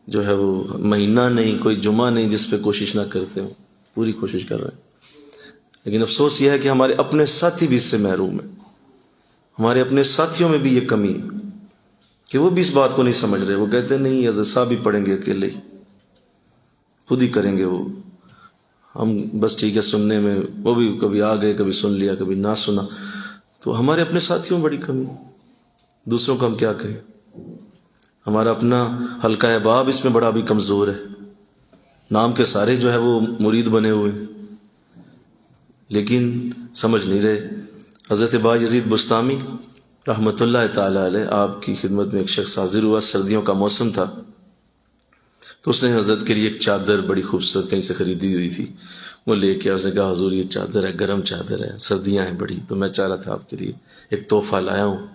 جو ہے وہ مہینہ نہیں، کوئی جمعہ نہیں جس پہ کوشش نہ کرتے ہوں، پوری کوشش کر رہے ہیں۔ لیکن افسوس یہ ہے کہ ہمارے اپنے ساتھی بھی اس سے محروم ہیں، ہمارے اپنے ساتھیوں میں بھی یہ کمی ہے کہ وہ بھی اس بات کو نہیں سمجھ رہے، وہ کہتے ہیں نہیں حضرت صاحب بھی پڑھیں گے اکیلے ہی، خود ہی کریں گے وہ، ہم بس ٹھیک ہے سننے میں، وہ بھی کبھی آ گئے، کبھی سن لیا، کبھی نہ سنا۔ تو ہمارے اپنے ساتھیوں میں بڑی کمی، دوسروں کو ہم کیا کہیں، ہمارا اپنا حلقہ احباب اس میں بڑا بھی کمزور ہے، نام کے سارے جو ہے وہ مرید بنے ہوئے ہیں لیکن سمجھ نہیں رہے۔ حضرت با یزید بستامی رحمۃ اللہ تعالی علیہ، آپ کی خدمت میں ایک شخص حاضر ہوا، سردیوں کا موسم تھا، تو اس نے حضرت کے لیے ایک چادر بڑی خوبصورت کہیں سے خریدی ہوئی تھی، وہ لے کے اس نے کہا حضور یہ چادر ہے، گرم چادر ہے، سردیاں ہیں بڑی، تو میں چاہ رہا تھا آپ کے لیے ایک تحفہ لایا ہوں،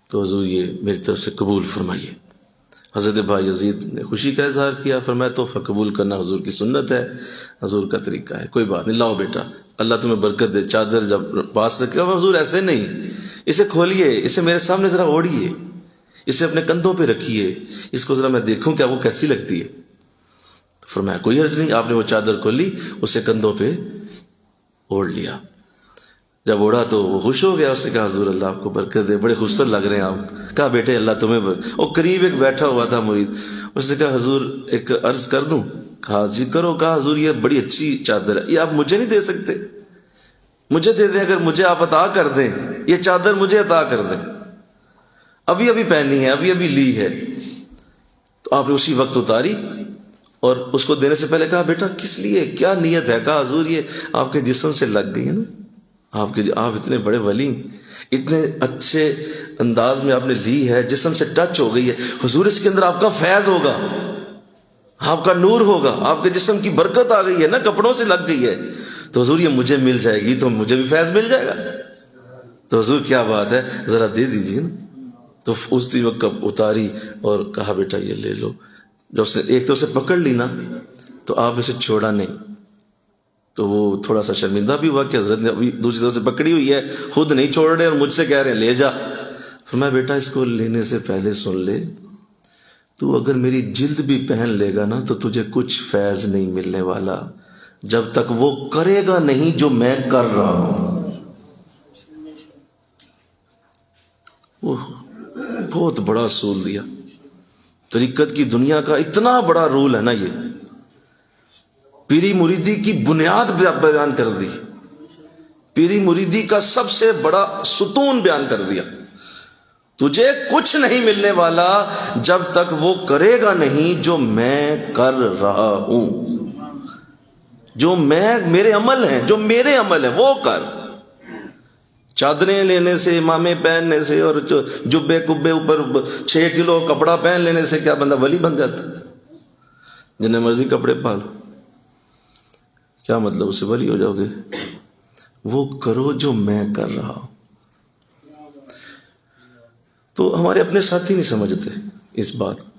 تو حضور یہ میری طرف سے قبول فرمائیے۔ حضرت بھائی یزید نے خوشی کا اظہار کیا، فرمایا تحفہ قبول کرنا حضور کی سنت ہے، حضور کا طریقہ ہے، کوئی بات نہیں، لاؤ بیٹا اللہ تمہیں برکت دے۔ چادر جب پاس رکھے، حضور ایسے نہیں، اسے کھولیے، اسے میرے سامنے ذرا اوڑھیے، اسے اپنے کندھوں پہ رکھیے، اس کو ذرا میں دیکھوں کیا وہ کیسی لگتی ہے۔ تو فرمایا کوئی حرج نہیں۔ آپ نے وہ چادر کھولی، اسے کندھوں پہ اوڑھ لیا۔ جب اوڑھا تو وہ خوش ہو گیا، اس نے کہا حضور اللہ آپ کو برکت دے، بڑے خوبصورت لگ رہے ہیں آپ۔ کہا بیٹے اللہ تمہیں اور قریب ایک بیٹھا ہوا تھا مرید، اس نے کہا حضور ایک عرض کر دوں؟ کہا جی کرو۔ کہا حضور یہ بڑی اچھی چادر ہے، یہ آپ مجھے نہیں دے سکتے؟ مجھے دے دیں، اگر مجھے آپ عطا کر دیں، یہ چادر مجھے عطا کر دیں، ابھی ابھی پہنی ہے، ابھی ابھی لی ہے۔ تو آپ نے اسی وقت اتاری اور اس کو دینے سے پہلے کہا بیٹا کس لیے، کیا نیت ہے؟ کہا حضور یہ آپ کے جسم سے لگ گئی ہے نا، آپ اتنے بڑے ولی، اتنے اچھے انداز میں آپ نے لی ہے، جسم سے ٹچ ہو گئی ہے، حضور اس کے اندر آپ کا فیض ہوگا، آپ کا نور ہوگا، آپ کے جسم کی برکت آ گئی ہے نا، کپڑوں سے لگ گئی ہے، تو حضور یہ مجھے مل جائے گی تو مجھے بھی فیض مل جائے گا۔ تو حضور کیا بات ہے، ذرا دے دیجیے نا۔ تو اس وقت اتاری اور کہا بیٹا یہ لے لو۔ جب اس نے ایک تو اسے پکڑ لی نا تو آپ اسے چھوڑا نہیں، تو وہ تھوڑا سا شرمندہ بھی ہوا کہ حضرت نے ابھی دوسری طرف سے پکڑی ہوئی ہے، خود نہیں چھوڑ رہے اور مجھ سے کہہ رہے ہیں لے جا۔ فرمایا بیٹا اس کو لینے سے پہلے سن لے، تو اگر میری جلد بھی پہن لے گا نا تو تجھے کچھ فیض نہیں ملنے والا جب تک وہ کرے گا نہیں جو میں کر رہا ہوں۔ وہ بہت بڑا اصول دیا، طریقت کی دنیا کا اتنا بڑا رول ہے نا، یہ پیری مریدی کی بنیاد بیان کر دی، پیری مریدی کا سب سے بڑا ستون بیان کر دیا۔ تجھے کچھ نہیں ملنے والا جب تک وہ کرے گا نہیں جو میں کر رہا ہوں، جو میرے عمل ہیں، جو میرے عمل ہیں وہ کر۔ چادریں لینے سے، امامے پہننے سے اور جبے کبے اوپر 6 کلو کپڑا پہن لینے سے کیا بندہ ولی بن جاتا؟ جنہیں مرضی کپڑے پالو، کیا مطلب اسے ولی ہو جاؤ گے؟ وہ کرو جو میں کر رہا ہوں۔ تو ہمارے اپنے ساتھی نہیں سمجھتے اس بات کو،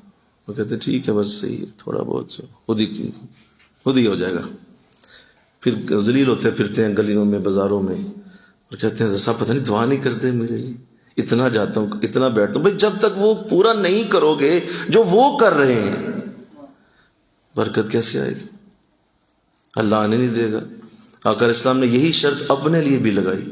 وہ کہتے ٹھیک ہے بس صحیح ہے، تھوڑا بہت خود ہی ہو جائے گا، پھر ذلیل ہوتے پھرتے ہیں گلیوں میں بازاروں میں اور کہتے ہیں جیسا پتہ نہیں دعا نہیں کرتے میرے لیے، اتنا جاتا ہوں اتنا بیٹھتا ہوں۔ بھائی جب تک وہ پورا نہیں کرو گے جو وہ کر رہے ہیں برکت کیسے آئے گی؟ اللہ آنے نہیں دے گا۔ آقا اسلام نے یہی شرط اپنے لیے بھی لگائی،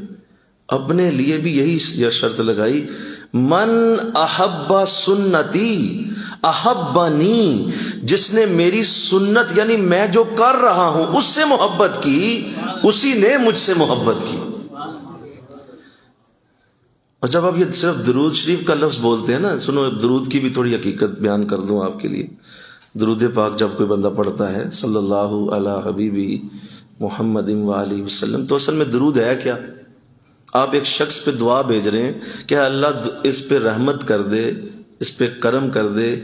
اپنے لیے بھی یہی شرط لگائی، من احب سنتی احبنی، جس نے میری سنت یعنی میں جو کر رہا ہوں اس سے محبت کی، اسی نے مجھ سے محبت کی۔ اور جب آپ یہ صرف درود شریف کا لفظ بولتے ہیں نا، سنو درود کی بھی تھوڑی حقیقت بیان کر دوں آپ کے لیے۔ درود پاک جب کوئی بندہ پڑھتا ہے صلی اللہ علی حبیبی محمد وآلہ وسلم، تو اصل میں درود ہے کیا؟ آپ ایک شخص پہ دعا بھیج رہے ہیں کہ اللہ اس پہ رحمت کر دے، اس پہ کرم کر دے،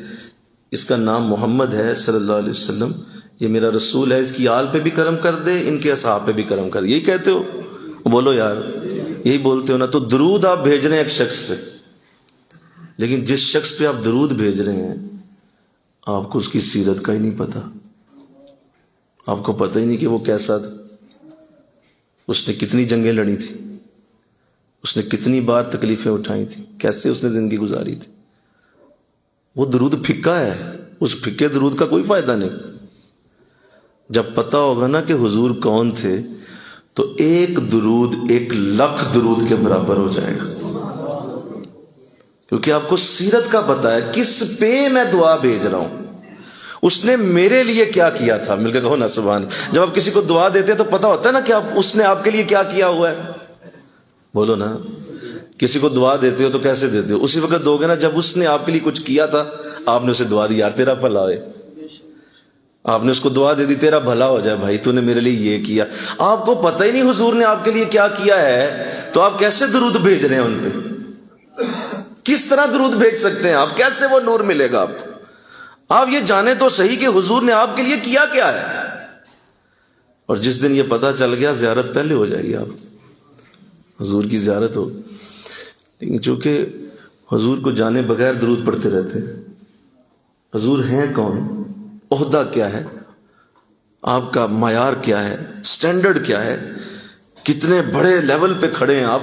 اس کا نام محمد ہے صلی اللہ علیہ وسلم، یہ میرا رسول ہے، اس کی آل پہ بھی کرم کر دے، ان کے اصحاب پہ بھی کرم کر دے۔ یہی کہتے ہو؟ بولو یار، یہی بولتے ہو نا؟ تو درود آپ بھیج رہے ہیں ایک شخص پہ، لیکن جس شخص پہ آپ درود بھیج رہے ہیں آپ کو اس کی سیرت کا ہی نہیں پتا، آپ کو پتہ ہی نہیں کہ وہ کیسا تھا، اس نے کتنی جنگیں لڑی تھی، اس نے کتنی بار تکلیفیں اٹھائی تھیں، کیسے اس نے زندگی گزاری تھی۔ وہ درود پھکا ہے، اس پھکے درود کا کوئی فائدہ نہیں۔ جب پتہ ہوگا نا کہ حضور کون تھے تو 1 درود 1,00,000 درود کے برابر ہو جائے گا، کیونکہ آپ کو سیرت کا پتہ ہے کس پہ میں دعا بھیج رہا ہوں، اس نے میرے لیے کیا کیا تھا۔ مل کے کہو نا سبحان۔ جب آپ کسی کو دعا دیتے ہیں تو پتہ ہوتا ہے نا کہ اس نے آپ کے لیے کیا کیا ہوا ہے۔ بولو نا، کسی کو دعا دیتے ہو تو کیسے دیتے ہو؟ اسی وقت دو گے نا جب اس نے آپ کے لیے کچھ کیا تھا، آپ نے اسے دعا دی یار تیرا بھلا ہوئے، آپ نے اس کو دعا دے دی تیرا بھلا ہو جائے بھائی، تو نے میرے لیے یہ کیا۔ آپ کو پتہ ہی نہیں حضور نے آپ کے لیے کیا کیا ہے، تو آپ کیسے درود بھیج رہے ہیں ان پہ؟ کس طرح درود بھیج سکتے ہیں آپ؟ کیسے وہ نور ملے گا آپ کو؟ آپ یہ جانیں تو صحیح کہ حضور نے آپ کے لیے کیا کیا ہے۔ اور جس دن یہ پتہ چل گیا زیارت پہلے ہو جائے گی، آپ حضور کی زیارت ہو۔ لیکن چونکہ حضور کو جانے بغیر درود پڑھتے رہتے ہیں، حضور ہیں کون، عہدہ کیا ہے، آپ کا معیار کیا ہے، سٹینڈرڈ کیا ہے، کتنے بڑے لیول پہ کھڑے ہیں آپ،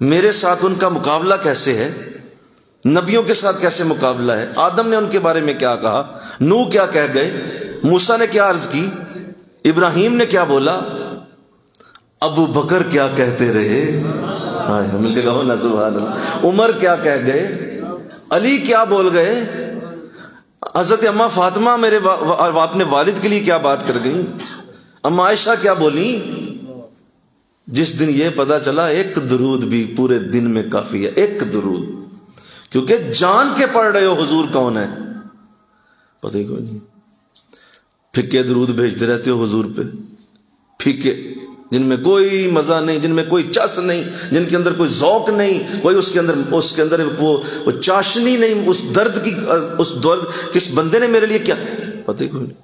میرے ساتھ ان کا مقابلہ کیسے ہے، نبیوں کے ساتھ کیسے مقابلہ ہے، آدم نے ان کے بارے میں کیا کہا، نوح کیا کہہ گئے، موسیٰ نے کیا عرض کی، ابراہیم نے کیا بولا، ابو بکر کیا کہتے رہے، مل کے کہو نا سبحان اللہ، عمر کیا کہہ گئے، علی کیا بول گئے، حضرت اماں فاطمہ میرے اپنے والد کے لیے کیا بات کر گئی، اماں عائشہ کیا بولی۔ جس دن یہ پتا چلا ایک درود بھی پورے دن میں کافی ہے، ایک درود، کیونکہ جان کے پڑھ رہے ہو حضور کون ہے پتہ ہی کوئی نہیں، پھکے درود بھیجتے رہتے ہو حضور پہ، پھیکے جن میں کوئی مزہ نہیں، جن میں کوئی چس نہیں، جن کے اندر کوئی ذوق نہیں، کوئی اس کے اندر وہ چاشنی نہیں، اس درد کی، اس درد کس بندے نے میرے لیے کیا پتہ ہی کوئی نہیں۔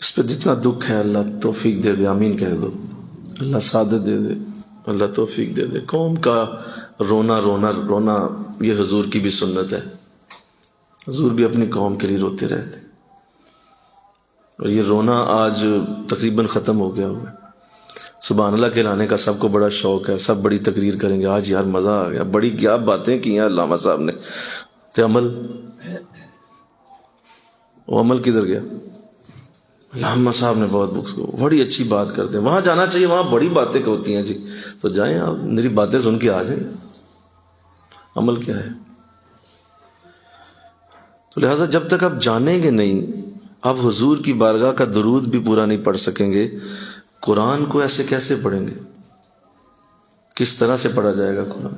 اس پہ جتنا دکھ ہے اللہ توفیق دے دے، آمین کہہ دو، اللہ سعادت دے دے، اللہ توفیق دے دے۔ قوم کا رونا رونا رونا یہ حضور کی بھی سنت ہے، حضور بھی اپنی قوم کے لیے روتے رہتے، اور یہ رونا آج تقریباً ختم ہو گیا ہوا ہے۔ سبحان اللہ کہلانے کا سب کو بڑا شوق ہے، سب بڑی تقریر کریں گے، آج یار مزہ آ گیا، بڑی کیا باتیں کی ہیں علامہ صاحب نے، تے عمل، وہ عمل کدھر گیا؟ علامہ صاحب نے بہت بڑی اچھی بات کرتے ہیں، وہاں جانا چاہیے، وہاں بڑی باتیں ہوتی ہیں، جی تو جائیں آپ، میری باتیں سن کے آ جائیں، عمل کیا ہے؟ تو لہٰذا جب تک آپ جانیں گے نہیں، آپ حضور کی بارگاہ کا درود بھی پورا نہیں پڑھ سکیں گے، قرآن کو ایسے کیسے پڑھیں گے، کس طرح سے پڑھا جائے گا قرآن؟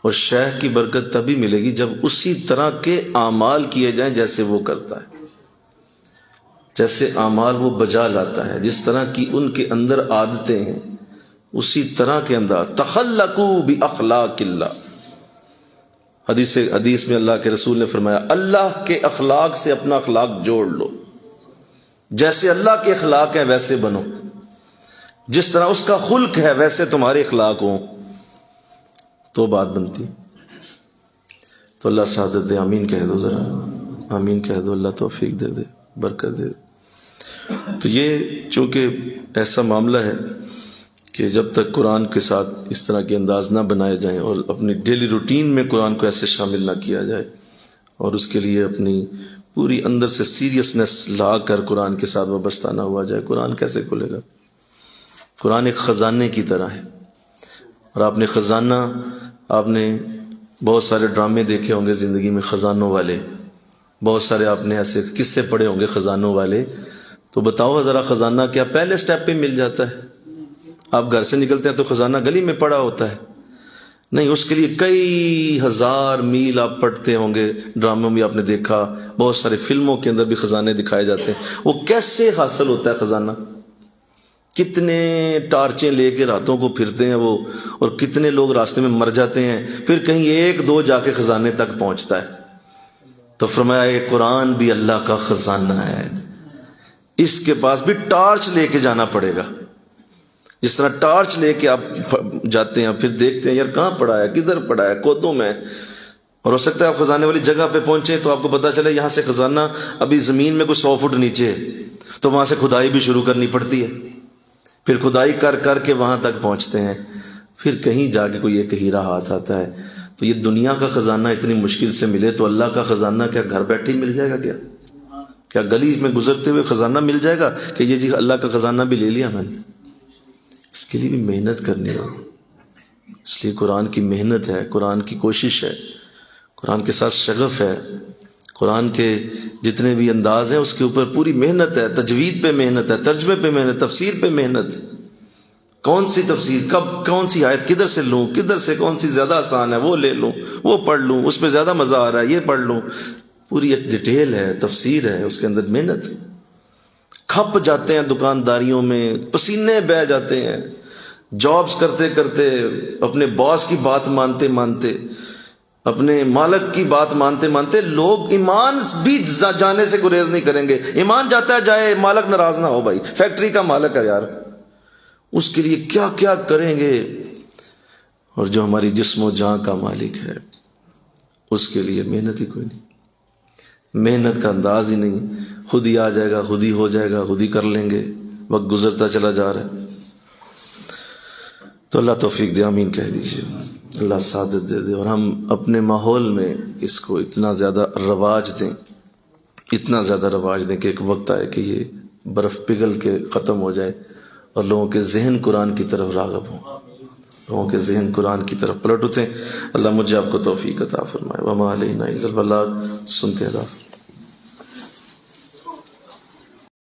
اور شیخ کی برکت تبھی ملے گی جب اسی طرح کے اعمال کیے جائیں جیسے وہ کرتا ہے، جیسے اعمال وہ بجا لاتا ہے، جس طرح کی ان کے اندر عادتیں ہیں اسی طرح کے انداز۔ تخلقوا باخلاق اللہ، حدیث میں اللہ کے رسول نے فرمایا اللہ کے اخلاق سے اپنا اخلاق جوڑ لو، جیسے اللہ کے اخلاق ہیں ویسے بنو، جس طرح اس کا خلق ہے ویسے تمہارے اخلاق ہوں تو بات بنتی۔ تو اللہ سعادت دے، آمین کہہ دو، ذرا آمین کہہ دو، اللہ توفیق دے دے، برکت دے دے۔ تو یہ چونکہ ایسا معاملہ ہے کہ جب تک قرآن کے ساتھ اس طرح کے انداز نہ بنائے جائیں اور اپنی ڈیلی روٹین میں قرآن کو ایسے شامل نہ کیا جائے اور اس کے لیے اپنی پوری اندر سے سیریسنس لا کر قرآن کے ساتھ وابستہ نہ ہوا جائے، قرآن کیسے کھلے گا؟ قرآن ایک خزانے کی طرح ہے، اور آپ نے خزانہ، آپ نے بہت سارے ڈرامے دیکھے ہوں گے زندگی میں خزانوں والے، بہت سارے آپ نے ایسے قصے پڑھے ہوں گے خزانوں والے، تو بتاؤ ذرا خزانہ کیا پہلے سٹیپ پہ مل جاتا ہے؟ آپ گھر سے نکلتے ہیں تو خزانہ گلی میں پڑا ہوتا ہے؟ نہیں، اس کے لیے کئی ہزار میل آپ پڑھتے ہوں گے، ڈراموں میں آپ نے دیکھا، بہت سارے فلموں کے اندر بھی خزانے دکھائے جاتے ہیں۔ وہ کیسے حاصل ہوتا ہے خزانہ؟ کتنے ٹارچیں لے کے راتوں کو پھرتے ہیں وہ، اور کتنے لوگ راستے میں مر جاتے ہیں، پھر کہیں ایک دو جا کے خزانے تک پہنچتا ہے۔ تو فرمایا یہ قرآن بھی اللہ کا خزانہ ہے، اس کے پاس بھی ٹارچ لے کے جانا پڑے گا، جس طرح ٹارچ لے کے آپ جاتے ہیں پھر دیکھتے ہیں یار کہاں پڑا ہے، کدھر پڑا ہے، کودوں میں، اور ہو سکتا ہے آپ خزانے والی جگہ پہ پہنچے تو آپ کو پتا چلے یہاں سے خزانہ ابھی زمین میں کوئی 100 فٹ نیچے ہے، تو وہاں سے کھدائی بھی شروع کرنی پڑتی ہے، پھر کھدائی کر کر کے وہاں تک پہنچتے ہیں، پھر کہیں جا کے کوئی ایک ہیرا ہاتھ آتا ہے۔ تو یہ دنیا کا خزانہ اتنی مشکل سے ملے تو اللہ کا خزانہ کیا گھر بیٹھے ہی مل جائے گا؟ کیا گلی میں گزرتے ہوئے خزانہ مل جائے گا کہ یہ جی اللہ کا خزانہ بھی لے لیا میں نے؟ اس کے لیے بھی محنت کرنی ہوگی، اس لیے قرآن کی محنت ہے، قرآن کی کوشش ہے، قرآن کے ساتھ شغف ہے، قرآن کے جتنے بھی انداز ہیں اس کے اوپر پوری محنت ہے، تجوید پہ محنت ہے، ترجمے پہ محنت، تفسیر پہ محنت، کون سی تفسیر کب، کون سی آیت کدھر سے لوں، کدھر سے کون سی زیادہ آسان ہے وہ لے لوں، وہ پڑھ لوں، اس پہ زیادہ مزہ آ رہا ہے یہ پڑھ لوں، پوری ایک ڈیٹیل ہے، تفسیر ہے، اس کے اندر محنت۔ کھپ جاتے ہیں دکانداریوں میں، پسینے بہہ جاتے ہیں، جابز کرتے کرتے، اپنے باس کی بات مانتے مانتے، اپنے مالک کی بات مانتے مانتے، لوگ ایمان بھی جانے سے گریز نہیں کریں گے، ایمان جاتا ہے جائے، مالک ناراض نہ ہو، بھائی فیکٹری کا مالک ہے یار، اس کے لیے کیا کیا کریں گے۔ اور جو ہماری جسم و جان کا مالک ہے اس کے لیے محنت ہی کوئی نہیں، محنت کا انداز ہی نہیں، خود ہی آ جائے گا، خود ہی ہو جائے گا، خود ہی کر لیں گے، وقت گزرتا چلا جا رہا ہے۔ تو اللہ توفیق دے، آمین کہہ دیجیے، اللہ سعادت دے دے، اور ہم اپنے ماحول میں اس کو اتنا زیادہ رواج دیں، اتنا زیادہ رواج دیں کہ ایک وقت آئے کہ یہ برف پگھل کے ختم ہو جائے اور لوگوں کے ذہن قرآن کی طرف راغب ہوں، لوگوں کے ذہن قرآن کی طرف پلٹ اٹھیں۔ اللہ مجھے آپ کو توفیق عطا فرمائے۔ وما علینا الا البلاغ۔ سنتے ہیں۔